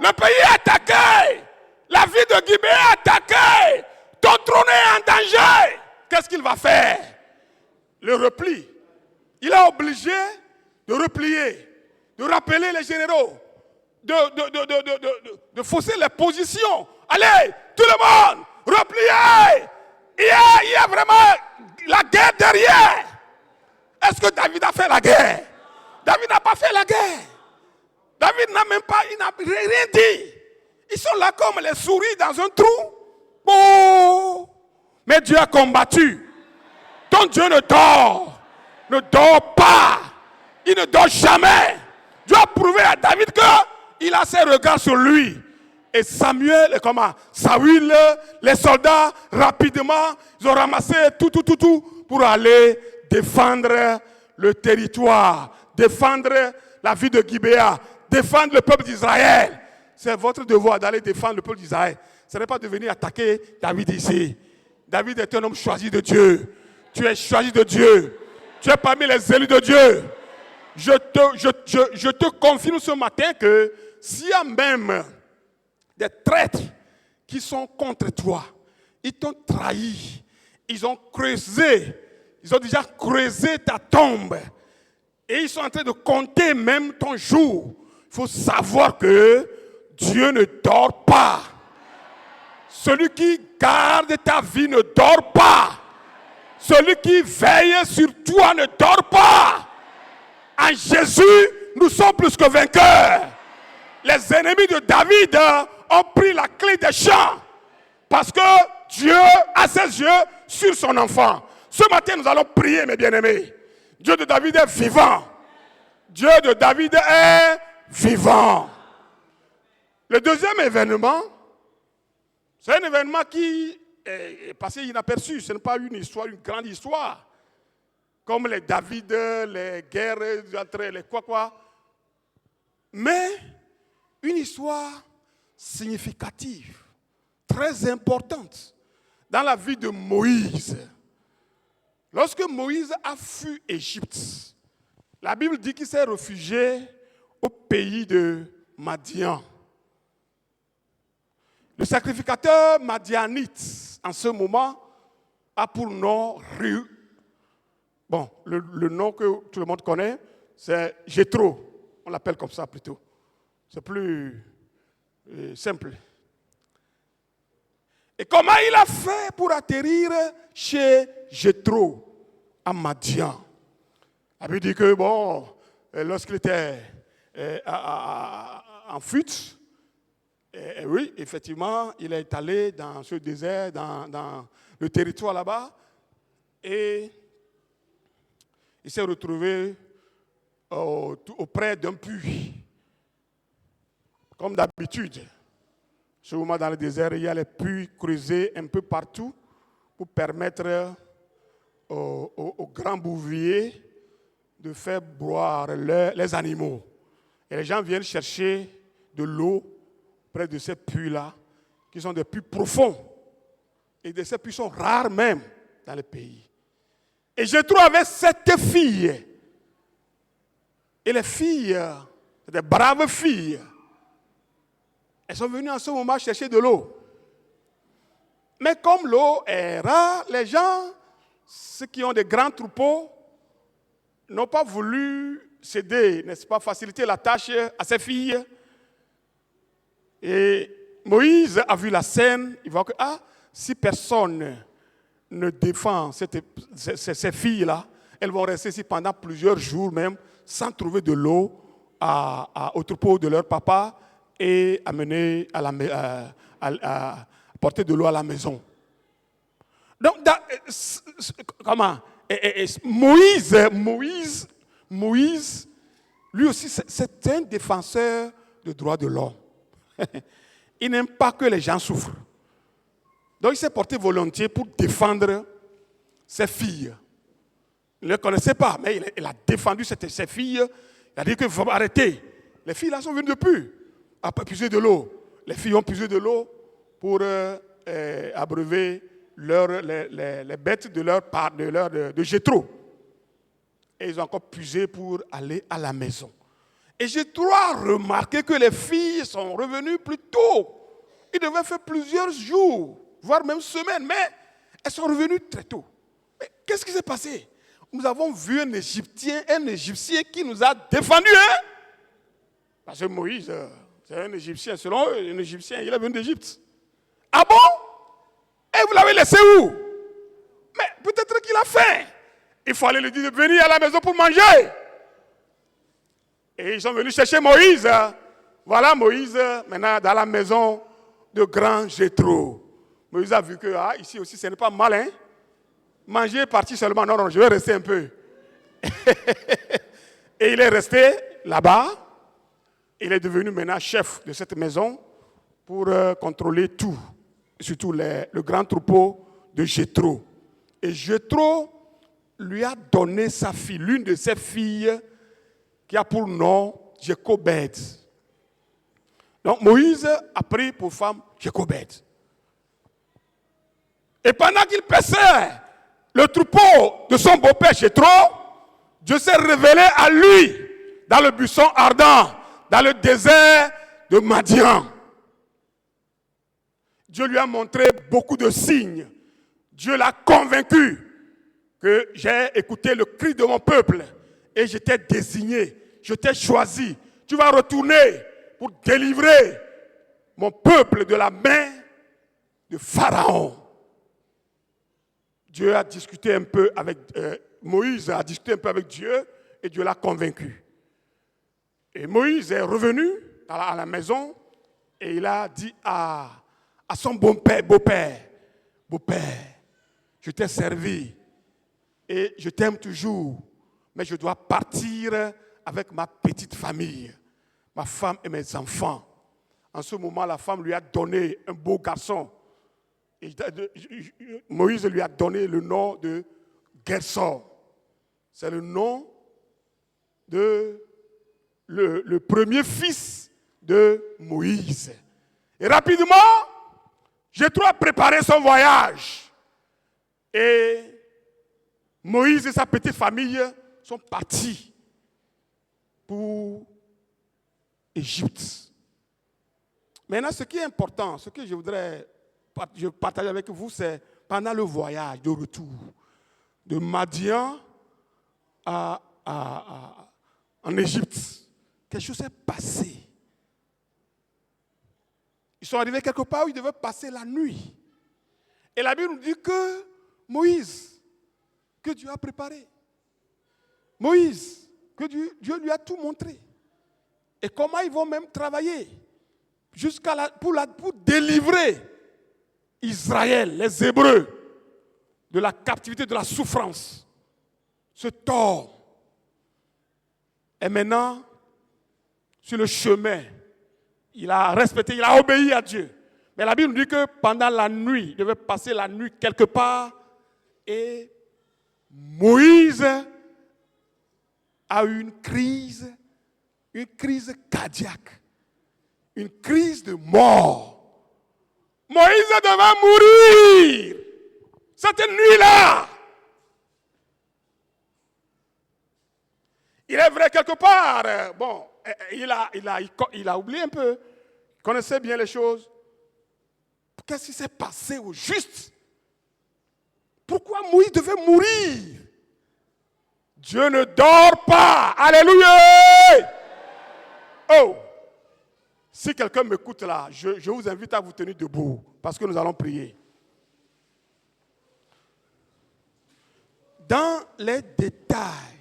Le pays est attaqué. La ville de Gibéa est attaquée. Ton trône est en danger. Qu'est-ce qu'il va faire? Le repli. Il est obligé de replier, de rappeler les généraux, de fausser les positions. Allez, tout le monde, repliez. Il y a vraiment la guerre derrière. Est-ce que David a fait la guerre? David n'a pas fait la guerre. David n'a même pas, il n'a rien dit. Ils sont là comme les souris dans un trou. Oh! Mais Dieu a combattu. Ton Dieu ne dort pas. Il ne dort jamais. Dieu a prouvé à David qu'il a ses regards sur lui. Et Samuel, Saül, les soldats, rapidement, ils ont ramassé tout pour aller défendre le territoire, défendre la ville de Gibéa, défendre le peuple d'Israël. C'est votre devoir d'aller défendre le peuple d'Israël. Ce n'est pas de venir attaquer David ici. David est un homme choisi de Dieu. Tu es choisi de Dieu. Tu es parmi les élus de Dieu. Je te confirme ce matin que s'il y a même des traîtres qui sont contre toi, ils t'ont trahi, ils ont déjà creusé ta tombe et ils sont en train de compter même ton jour. Il faut savoir que Dieu ne dort pas. Celui qui garde ta vie ne dort pas. Celui qui veille sur toi ne dort pas. En Jésus, nous sommes plus que vainqueurs. Les ennemis de David ont pris la clé des champs parce que Dieu a ses yeux sur son enfant. Ce matin, nous allons prier, mes bien-aimés. Dieu de David est vivant. Dieu de David est vivant. Le deuxième événement, c'est un événement qui est passé inaperçu. Ce n'est pas une histoire, une grande histoire. Comme les David, les guerres entre les quoi. Mais une histoire significative, très importante dans la vie de Moïse. Lorsque Moïse a fui Égypte, la Bible dit qu'il s'est réfugié au pays de Madian. Le sacrificateur madianite, en ce moment, a pour nom Ru. Bon, le nom que tout le monde connaît, c'est Jéthro. On l'appelle comme ça plutôt. C'est plus simple. Et comment il a fait pour atterrir chez Jéthro, à Madian? On veut dire que, bon, lorsqu'il était en fuite, oui, effectivement, il est allé dans ce désert, dans le territoire là-bas, et il s'est retrouvé auprès d'un puits. Comme d'habitude, souvent dans le désert, il y a les puits creusés un peu partout pour permettre aux grands bouviers de faire boire les animaux. Et les gens viennent chercher de l'eau près de ces puits-là, qui sont des puits profonds. Et ces puits sont rares même dans le pays. Et je trouve avec 7 filles. Et les filles, c'est des braves filles. Elles sont venues en ce moment chercher de l'eau. Mais comme l'eau est rare, les gens, ceux qui ont des grands troupeaux, n'ont pas voulu céder, n'est-ce pas, faciliter la tâche à ces filles. Et Moïse a vu la scène, il voit que, si personne ne défend ces filles-là, elles vont rester ici pendant plusieurs jours même, sans trouver de l'eau au troupeau de leur papa et amener à porter de l'eau à la maison. Donc, Moïse, lui aussi, c'est un défenseur des droits de l'homme. Il n'aime pas que les gens souffrent. Donc, il s'est porté volontiers pour défendre ses filles. Il ne les connaissait pas, mais il a défendu ses filles. Il a dit qu'il faut arrêter. Les filles là sont venues depuis à puiser de l'eau. Les filles ont puisé de l'eau pour abreuver les bêtes de Jéthro. Et ils ont encore puisé pour aller à la maison. Et Jéthro a remarqué que les filles sont revenues plus tôt. Ils devaient faire plusieurs jours, voire même semaines, mais elles sont revenues très tôt. Mais qu'est-ce qui s'est passé? Nous avons vu un Égyptien qui nous a défendus. Hein? Parce que Moïse, c'est un Égyptien. Selon eux, un Égyptien, il est venu d'Égypte. Ah bon? Et vous l'avez laissé où? Mais peut-être qu'il a faim. Il fallait lui dire de venir à la maison pour manger. Et ils sont venus chercher Moïse. Voilà Moïse, maintenant dans la maison de grand Jéthro. Moïse a vu que ici aussi, ce n'est pas mal. Hein? Manger parti seulement. Non, je vais rester un peu. Et il est resté là-bas. Il est devenu maintenant chef de cette maison pour contrôler tout. Surtout le grand troupeau de Jéthro. Et Jéthro lui a donné sa fille, l'une de ses filles, qui a pour nom Jochebed. Donc Moïse a pris pour femme Jochebed. Et pendant qu'il paissait le troupeau de son beau-père Jéthro, Dieu s'est révélé à lui dans le buisson ardent, dans le désert de Madian. Dieu lui a montré beaucoup de signes. Dieu l'a convaincu que j'ai écouté le cri de mon peuple et je t'ai désigné, je t'ai choisi. Tu vas retourner pour délivrer mon peuple de la main de Pharaon. Dieu a discuté un peu avec Moïse, a discuté un peu avec Dieu et Dieu l'a convaincu. Et Moïse est revenu à la maison et il a dit à son beau-père, je t'ai servi et je t'aime toujours, mais je dois partir avec ma petite famille, ma femme et mes enfants. En ce moment, la femme lui a donné un beau garçon. Et Moïse lui a donné le nom de Gershom. C'est le nom de le premier fils de Moïse. Et rapidement, Jéthro a préparé son voyage. Et Moïse et sa petite famille sont partis pour Égypte. Maintenant, ce qui est important, ce que je voudrais partager avec vous, c'est pendant le voyage de retour de Madian en Égypte, quelque chose s'est passé. Ils sont arrivés quelque part où ils devaient passer la nuit. Et la Bible nous dit que Moïse, que Dieu a préparé, Moïse, que Dieu lui a tout montré. Et comment ils vont même travailler pour délivrer Israël, les Hébreux, de la captivité, de la souffrance, ce tort. Et maintenant, sur le chemin, il a respecté, il a obéi à Dieu. Mais la Bible nous dit que pendant la nuit, il devait passer la nuit quelque part, et Moïse a eu une crise cardiaque, une crise de mort. Moïse devait mourir cette nuit-là. Il est vrai quelque part, bon, il a oublié un peu, il connaissait bien les choses. Qu'est-ce qui s'est passé au juste? Pourquoi Moïse devait mourir? Dieu ne dort pas. Alléluia! Oh! Si quelqu'un m'écoute là, je vous invite à vous tenir debout parce que nous allons prier. Dans les détails,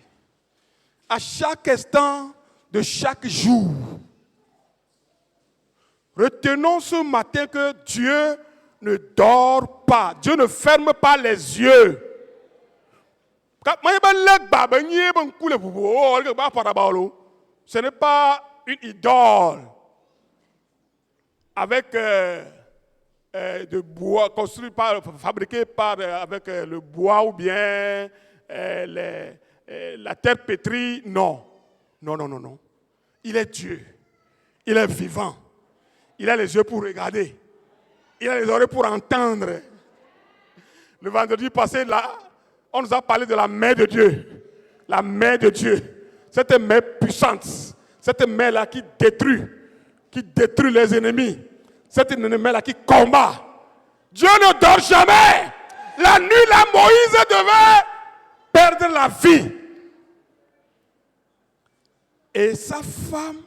à chaque instant de chaque jour, retenons ce matin que Dieu ne dort pas. Dieu ne ferme pas les yeux. Ce n'est pas une idole avec de bois construit fabriqué avec le bois ou bien la terre pétrie. Non. Non. Il est Dieu. Il est vivant. Il a les yeux pour regarder. Il a les oreilles pour entendre. Le vendredi passé, là, on nous a parlé de la main de Dieu. La main de Dieu. Cette main puissante. Cette main-là qui détruit les ennemis. Cette main-là qui combat. Dieu ne dort jamais. La nuit, là, Moïse devait perdre la vie. Et sa femme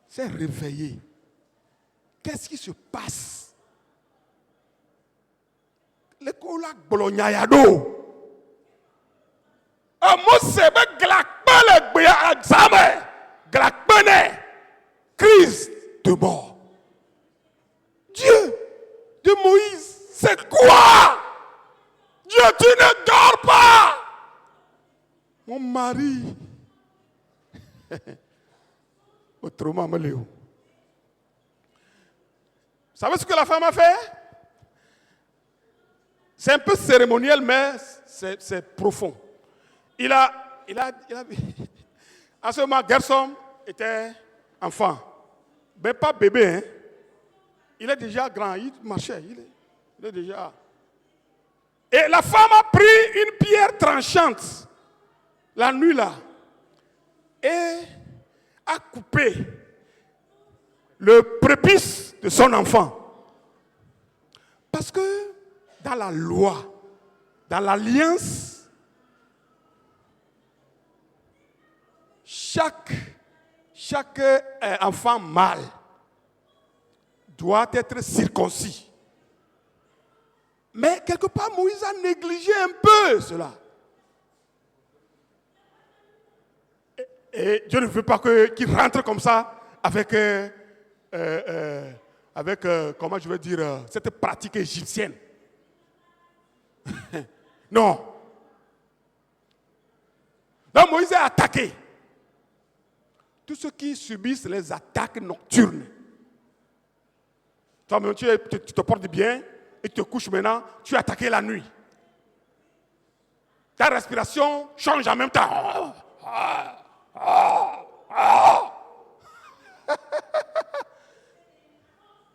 s'est réveillée. Qu'est-ce qui se passe? Le kola bolonyayado. Mose be glakpele gbeya examen. Glakpene. Crise de mort. Dieu de Moïse, c'est quoi? Dieu, tu ne dors pas. Mon mari. Autrement, me léo. Vous savez ce que la femme a fait? C'est un peu cérémoniel, mais c'est profond. Il a à ce moment, Gersom était enfant. Mais pas bébé, hein. Il est déjà grand, il marchait, il est déjà... Et la femme a pris une pierre tranchante, la nuit là, et a coupé le prépuce de son enfant. Parce que dans la loi, dans l'alliance, chaque enfant mâle doit être circoncis. Mais quelque part, Moïse a négligé un peu cela. Et Dieu ne veut pas qu'il rentre comme ça avec comment je veux dire, cette pratique égyptienne. Non. Donc Moïse est attaqué. Tous ceux qui subissent les attaques nocturnes. Toi, tu te portes bien et tu te couches maintenant, tu es attaqué la nuit. Ta respiration change en même temps.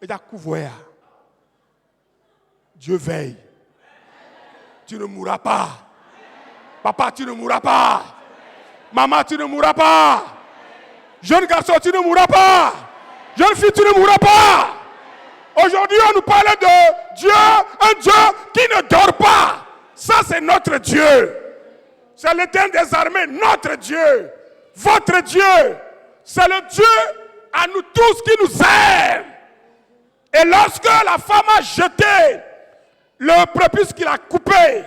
Et d'un coup, voilà. Dieu veille. Tu ne mourras pas. Papa, tu ne mourras pas. Maman, tu ne mourras pas. Jeune garçon, tu ne mourras pas. Jeune fille, tu ne mourras pas. Aujourd'hui, on nous parle de Dieu, un Dieu qui ne dort pas. Ça, c'est notre Dieu. C'est l'Éternel des armées, notre Dieu, votre Dieu. C'est le Dieu à nous tous qui nous aime. Et lorsque la femme a jeté le prépuce qu'il a coupé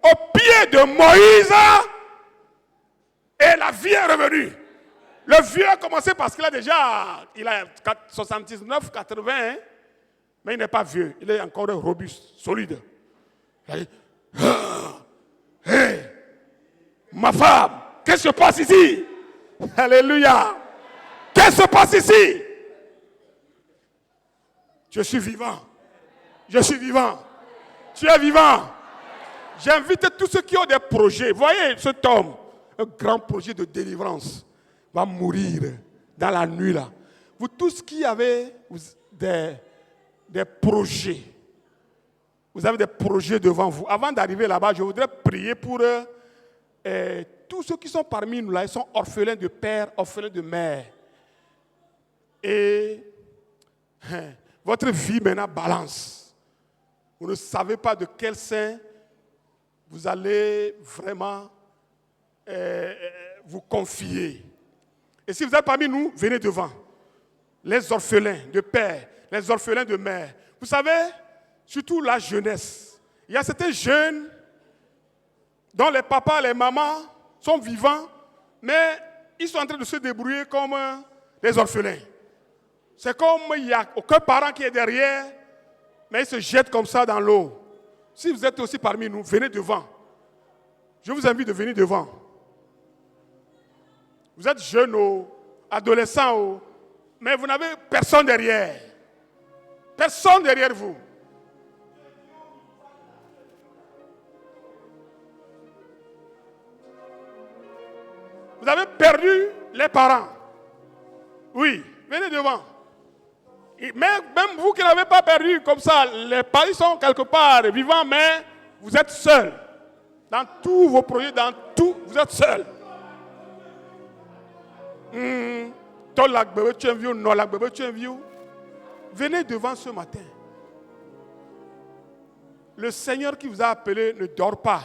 au pied de Moïse, et la vie est revenue. Le vieux a commencé parce qu'il a déjà 79, 80, hein, mais il n'est pas vieux, il est encore robuste, solide. Il a dit, hey, ma femme, qu'est-ce qui se passe ici? Alléluia. Qu'est-ce qui se passe ici? Je suis vivant. Je suis vivant. Tu es vivant. J'invite tous ceux qui ont des projets. Voyez cet homme, un grand projet de délivrance, va mourir dans la nuit là. Vous tous qui avez des projets, vous avez des projets devant vous. Avant d'arriver là-bas, je voudrais prier pour tous ceux qui sont parmi nous là. Ils sont orphelins de père, orphelins de mère. Et votre vie maintenant balance. Vous ne savez pas de quel sein vous allez vraiment vous confier. Et si vous êtes parmi nous, venez devant. Les orphelins de père, les orphelins de mère. Vous savez, surtout la jeunesse. Il y a certains jeunes dont les papas, les mamans sont vivants, mais ils sont en train de se débrouiller comme les orphelins. C'est comme il n'y a aucun parent qui est derrière, mais ils se jettent comme ça dans l'eau. Si vous êtes aussi parmi nous, venez devant. Je vous invite de venir devant. Vous êtes jeune ou adolescent, mais vous n'avez personne derrière. Personne derrière vous. Vous avez perdu les parents. Oui, venez devant. Mais même vous qui n'avez pas perdu comme ça, les parents sont quelque part vivants, mais vous êtes seuls. Dans tous vos projets, dans tout, vous êtes seuls. Venez devant ce matin. Le Seigneur qui vous a appelé ne dort pas.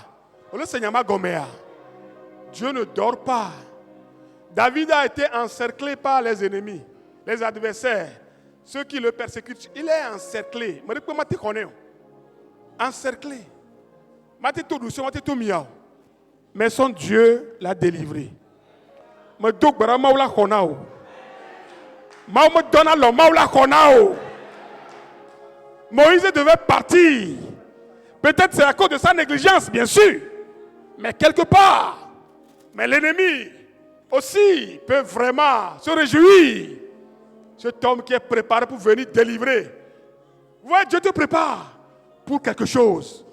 Le Seigneur Magomea. Dieu ne dort pas. David a été encerclé par les ennemis, les adversaires, ceux qui le persécutent. Il est encerclé. Encerclé. Mais son Dieu l'a délivré. Moïse devait partir. Peut-être c'est à cause de sa négligence, bien sûr. Mais quelque part. Mais l'ennemi aussi peut vraiment se réjouir. Cet homme qui est préparé pour venir délivrer. Ouais, Dieu te prépare pour quelque chose.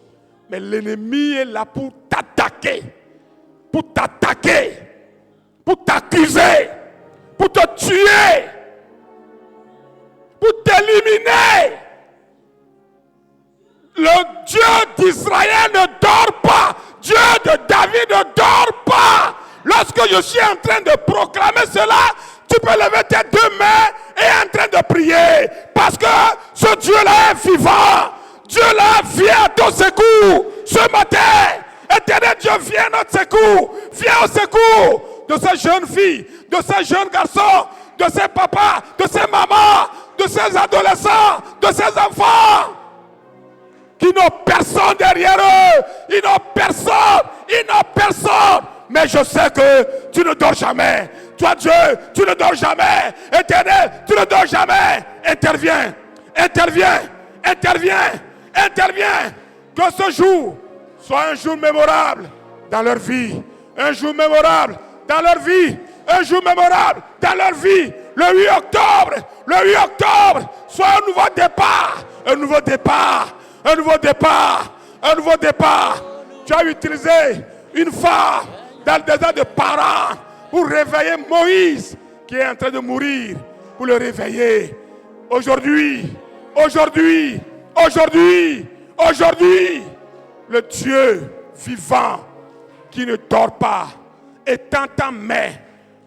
Mais l'ennemi est là pour t'attaquer. Pour t'attaquer. Pour t'accuser. Pour te tuer. Pour t'éliminer. Le Dieu d'Israël ne dort pas. Dieu de David ne dort pas. Lorsque je suis en train de proclamer cela, tu peux lever tes deux mains et en train de prier. Parce que ce Dieu-là est vivant. Dieu-là vient à ton secours ce matin. Éternel Dieu, viens à notre secours. Viens au secours de ces jeunes filles, de ces jeunes garçons, de ces papas, de ces mamans, de ces adolescents, de ces enfants qui n'ont personne derrière eux. Ils n'ont personne. Ils n'ont personne. Mais je sais que tu ne dors jamais. Toi Dieu, tu ne dors jamais. Éternel, tu ne dors jamais. Interviens. Interviens. Interviens. Interviens. Que ce jour soit un jour mémorable dans leur vie. Un jour mémorable dans leur vie. Un jour mémorable dans leur vie. Le 8 octobre. Le 8 octobre soit un nouveau départ. Un nouveau départ. Un nouveau départ. Un nouveau départ. Tu as utilisé une femme dans le désert de Paran pour réveiller Moïse qui est en train de mourir. Pour le réveiller. Aujourd'hui. Aujourd'hui. Aujourd'hui. Aujourd'hui. Le Dieu vivant qui ne dort pas étend ta main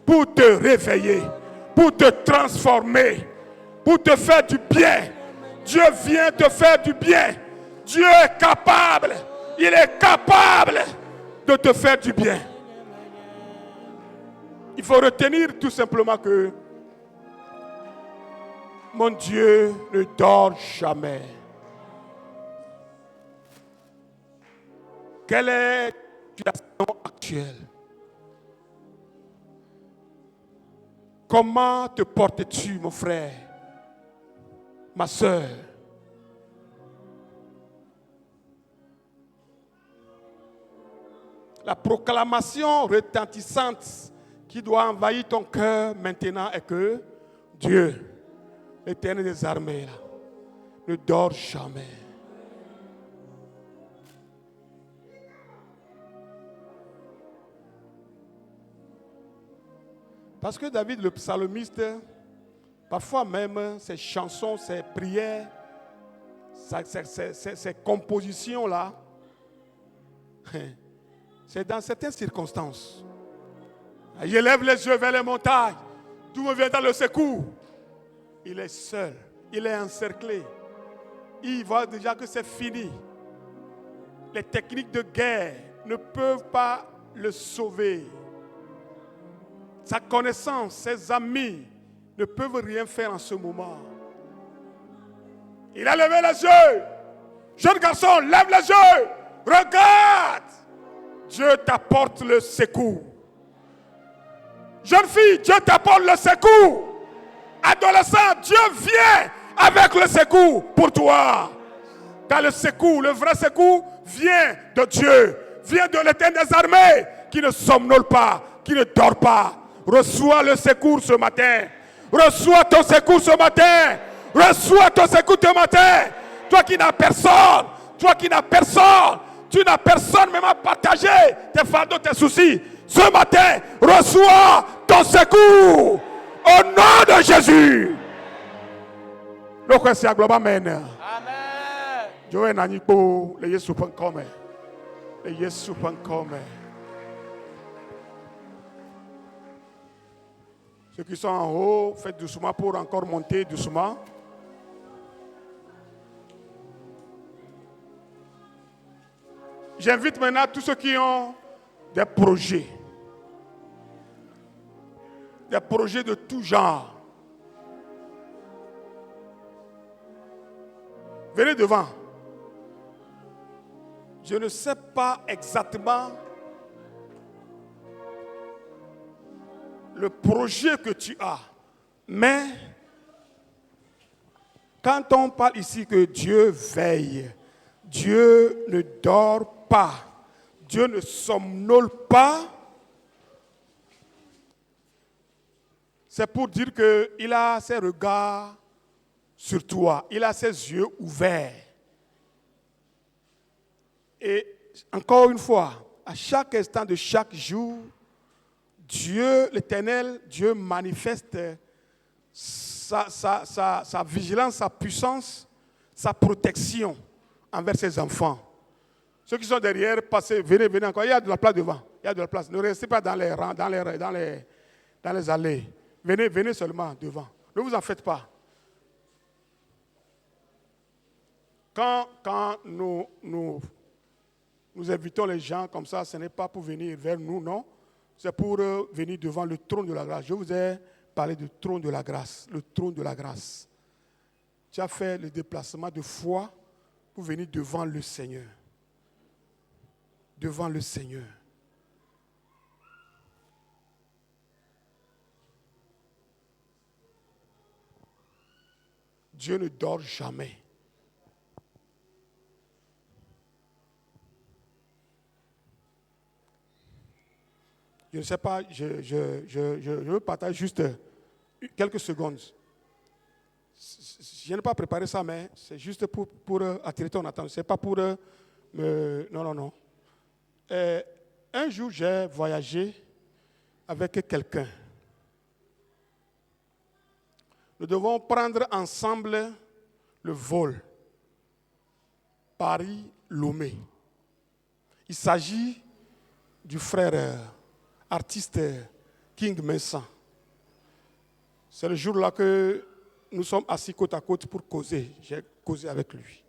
pour te réveiller, pour te transformer, pour te faire du bien. Dieu vient te faire du bien. Dieu est capable. Il est capable de te faire du bien. Il faut retenir tout simplement que mon Dieu ne dort jamais. Quelle est la situation actuelle? Comment te portes-tu, mon frère, ma soeur? La proclamation retentissante qui doit envahir ton cœur maintenant est que Dieu, l'Éternel des armées, là, ne dort jamais. Parce que David, le psalmiste, parfois même ses chansons, ses prières, ses compositions-là, c'est dans certaines circonstances. Il élève les yeux vers les montagnes. D'où me viendra le secours? Il est seul. Il est encerclé. Il voit déjà que c'est fini. Les techniques de guerre ne peuvent pas le sauver. Sa connaissance, ses amis ne peuvent rien faire en ce moment. Il a levé les yeux. Jeune garçon, lève les yeux. Regarde. Dieu t'apporte le secours. Jeune fille, Dieu t'apporte le secours. Adolescent, Dieu vient avec le secours pour toi. Car le secours, le vrai secours, vient de Dieu. Vient de l'Éternel des armées qui ne somnole pas, qui ne dort pas. Reçois le secours ce matin. Reçois ton secours ce matin. Reçois ton secours ce matin. Toi qui n'as personne. Toi qui n'as personne. Tu n'as personne même à partager tes fardeaux, tes soucis. Ce matin, reçois ton secours. Au nom de Jésus. Le Christ est globalement amen. Amen. Joël Nanipo, le Yesu pankome. Le Yesu pankome. Ceux qui sont en haut, faites doucement pour encore monter doucement. J'invite maintenant tous ceux qui ont des projets de tout genre. Venez devant. Je ne sais pas exactement le projet que tu as, mais quand on parle ici que Dieu veille, Dieu ne dort pas, Dieu ne somnole pas, c'est pour dire qu'il a ses regards sur toi, il a ses yeux ouverts. Et encore une fois, à chaque instant de chaque jour, Dieu, l'Éternel, Dieu manifeste sa vigilance, sa puissance, sa protection envers ses enfants. Ceux qui sont derrière, passez, venez encore. Il y a de la place devant. Il y a de la place. Ne restez pas dans les rangs, dans les allées. Venez seulement devant. Ne vous en faites pas. Quand nous invitons les gens comme ça, ce n'est pas pour venir vers nous, non. C'est pour venir devant le trône de la grâce. Je vous ai parlé du trône de la grâce. Le trône de la grâce. Tu as fait le déplacement de foi pour venir devant le Seigneur. Devant le Seigneur. Dieu ne dort jamais. Je ne sais pas, je veux partager juste quelques secondes. Je n'ai pas préparé ça, mais c'est juste pour attirer ton attention. Ce n'est pas pour Non. Un jour, j'ai voyagé avec quelqu'un. Nous devons prendre ensemble le vol Paris-Lomé. Il s'agit du frère artiste King Mensah. C'est le jour-là que nous sommes assis côte à côte pour causer. J'ai causé avec lui.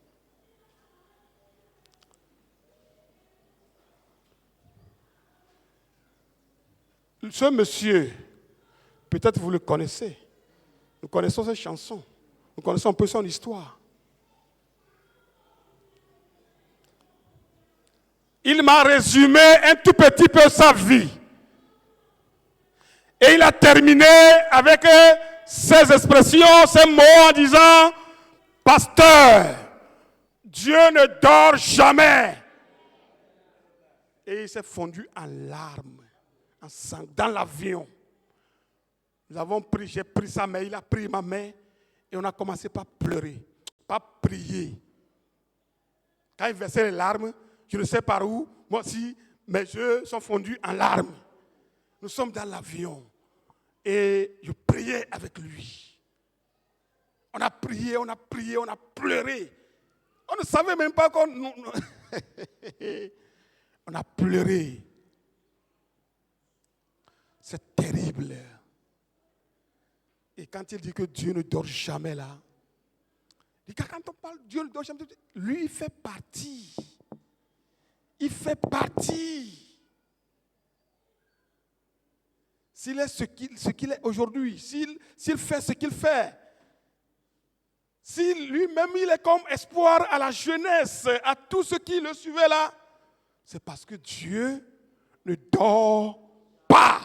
Ce monsieur, peut-être vous le connaissez. Nous connaissons ses chansons. Nous connaissons un peu son histoire. Il m'a résumé un tout petit peu sa vie. Et il a terminé avec ces expressions, ces mots en disant, « Pasteur, Dieu ne dort jamais. » Et il s'est fondu en larmes, en sang, dans l'avion. J'ai pris sa main, il a pris ma main, et on a commencé par pleurer, par prier. Quand il versait les larmes, je ne sais par où, moi aussi, mes yeux sont fondus en larmes. Nous sommes dans l'avion, et je priais avec lui. On a prié, on a prié, on a pleuré. On ne savait même pas qu'on... On a pleuré. C'est terrible. Et quand il dit que Dieu ne dort jamais là, il dit que quand on parle de Dieu ne dort jamais, lui il fait partie. Il fait partie. S'il est ce qu'il est aujourd'hui, s'il fait ce qu'il fait, si lui-même il est comme espoir à la jeunesse, à tous ceux qui le suivaient là, c'est parce que Dieu ne dort pas.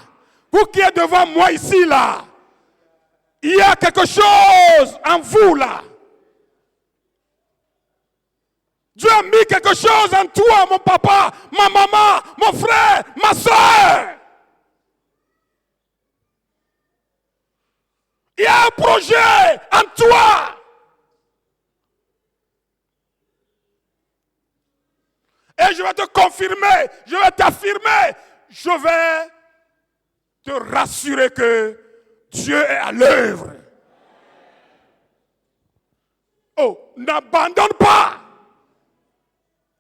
Vous qui êtes devant moi ici là, il y a quelque chose en vous là. Dieu a mis quelque chose en toi, mon papa, ma maman, mon frère, ma soeur. Il y a un projet en toi. Et je vais te confirmer, je vais t'affirmer, je vais te rassurer que Dieu est à l'œuvre. Oh, n'abandonne pas.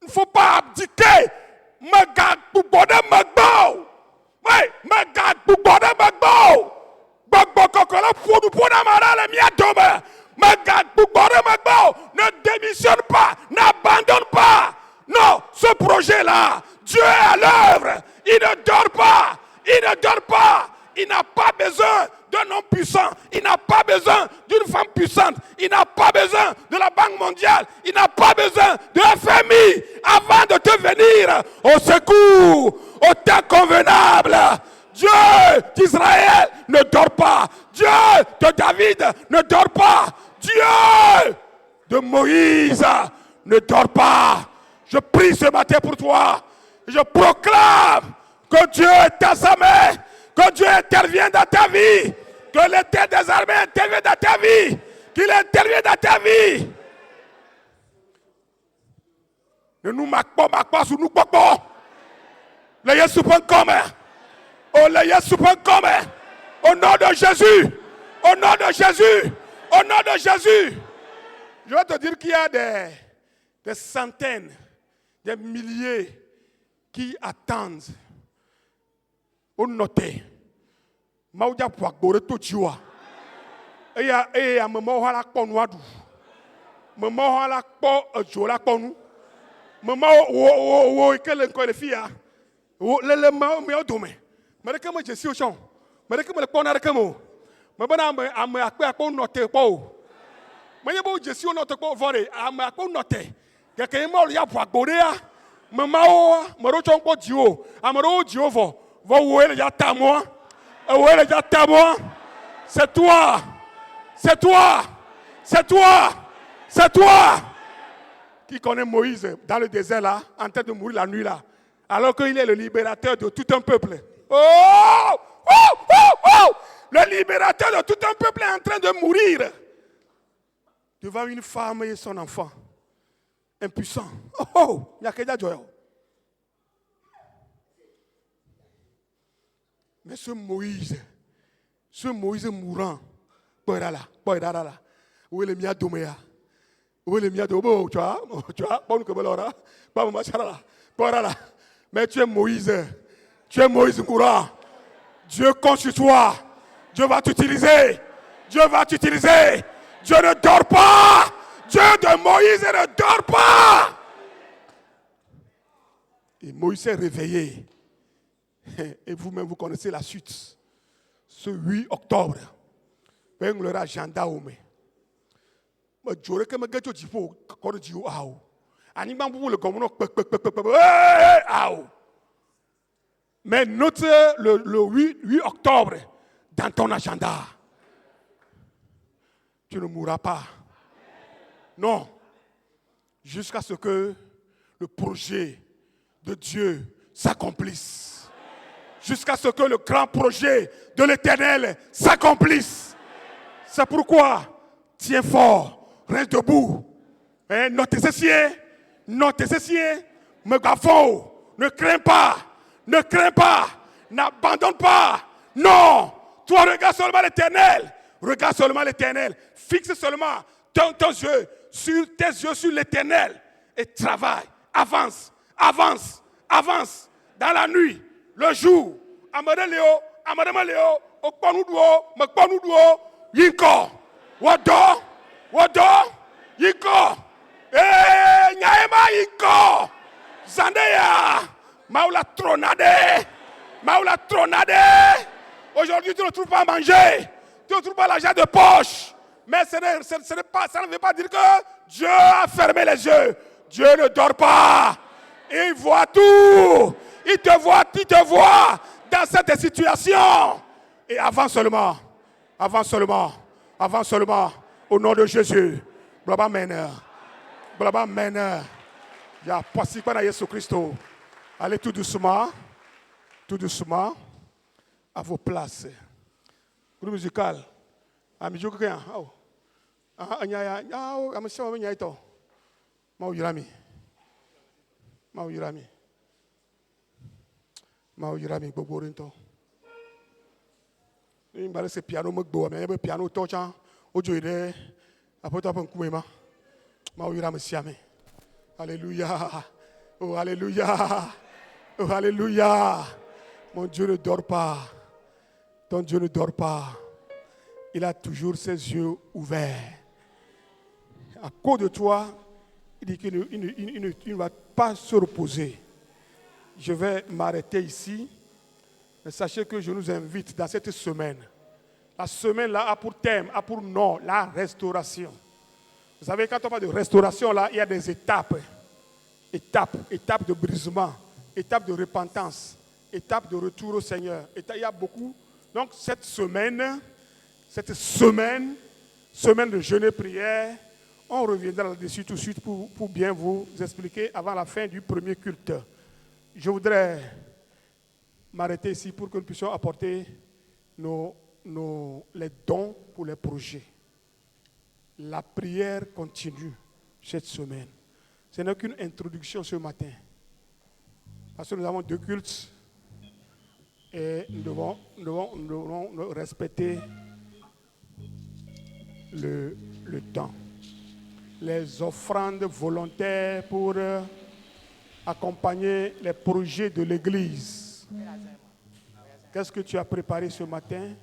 Il ne faut pas abdiquer. Me garde pour bonheur, me beau. Oui, me garde pour bonheur, me beau. Me garde pour bonheur, me beau. Ne démissionne pas, n'abandonne pas. Non, ce projet-là, Dieu est à l'œuvre. Il ne dort pas. Il ne dort pas. Il n'a pas besoin d'un homme puissant. Il n'a pas besoin d'une femme puissante. Il n'a pas besoin de la Banque mondiale. Il n'a pas besoin de FMI avant de te venir au secours, au temps convenable. Dieu d'Israël ne dort pas. Dieu de David ne dort pas. Dieu de Moïse ne dort pas. Je prie ce matin pour toi. Je proclame que Dieu est à sa main. Que Dieu intervienne dans ta vie. Que l'Éternel des armées intervienne dans ta vie. Qu'il intervienne dans ta vie. Ne nous marque pas sous nous pas. Le Yesu comme. Oh, le Yesu comme. Au nom de Jésus. Au nom de Jésus. Au nom de Jésus. Je vais te dire qu'il y a des centaines, des milliers qui attendent. On notait. Maudia pour gore to chiwa. Eya maman hala konwadu. Maman hala ko jola konu. Maman wo ikele ko le fia. Wo le ma me odome. Mare kama jesi o chon. Mare kama le kona kamo. Mabana am akpe akpo note po. Manye bo jesi o note po vore am akpo note. Keke mo ya pour gore ya. Maman o maro chon ko jiwo. Amaro jiwo vo. C'est toi, c'est toi, c'est toi, c'est toi. Qui connaît Moïse dans le désert là, en train de mourir la nuit là, alors qu'il est le libérateur de tout un peuple. Oh, oh, oh, oh. Le libérateur de tout un peuple est en train de mourir devant une femme et son enfant, impuissant. Oh, oh, il y a quelqu'un de mais ce Moïse mourant, où est le mia domea? Où est le mia domo? Tu vois, bon que belora, pas machala, mais tu es Moïse mourant. Dieu compte sur toi. Dieu va t'utiliser. Dieu ne dort pas. Dieu de Moïse ne dort pas. Et Moïse s'est réveillé. Et vous-même, vous connaissez la suite. Ce 8 octobre, ben le agenda au mais. Mais j'aurais que me gâteau du faux, quand tu dis waouh. Animal pour le commun, mais note le 8 octobre dans ton agenda. Tu ne mourras pas. Non. Jusqu'à ce que le projet de Dieu s'accomplisse. Jusqu'à ce que le grand projet de l'Éternel s'accomplisse. C'est pourquoi, tiens fort, reste debout. Notez ceci, me gaffons, ne crains pas, n'abandonne pas. Non, toi regarde seulement l'Éternel, fixe seulement tes yeux sur l'Éternel et travaille, avance, dans la nuit, le jour, amade Léo, okpanuduo, mekpanuduo, yinko, wado, yinko, nyaema yinko, zandeya, maula tronade. Aujourd'hui, tu ne trouves pas à manger, tu ne trouves pas l'argent de poche, mais ça ne veut pas dire que Dieu a fermé les yeux. Dieu ne dort pas. Il voit tout. Il te voit dans cette situation. Et avance seulement. Au nom de Jésus. Blaba mena. Il y a pas si pas Jésus Christ. Allez tout doucement. À vos places. Groupe musical. Amijo quelqu'un. Maoyirami gbogbo rinto. Ni mbale se piano mogbo me be piano tocha ojo ide apoto pon kumema. Maoyirami siame. Alléluia. Oh alléluia. Mon Dieu ne dort pas. Ton Dieu ne dort pas. Il a toujours ses yeux ouverts. À cause de toi, il dit qu'il ne va pas se reposer. Je vais m'arrêter ici. Mais sachez que je nous invite dans cette semaine. La semaine-là a pour thème, a pour nom, la restauration. Vous savez, quand on parle de restauration, là, il y a des étapes. Étapes de brisement, étapes de repentance, étapes de retour au Seigneur. Il y a beaucoup. Donc, cette semaine de jeûne et prière, on reviendra là-dessus tout de suite pour bien vous expliquer avant la fin du premier culte. Je voudrais m'arrêter ici pour que nous puissions apporter les dons pour les projets. La prière continue cette semaine. Ce n'est qu'une introduction ce matin. Parce que nous avons 2 cultes et nous devons respecter le temps. Les offrandes volontaires pour accompagner les projets de l'Église. Qu'est-ce que tu as préparé ce matin?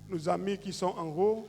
Nos amis qui sont en haut,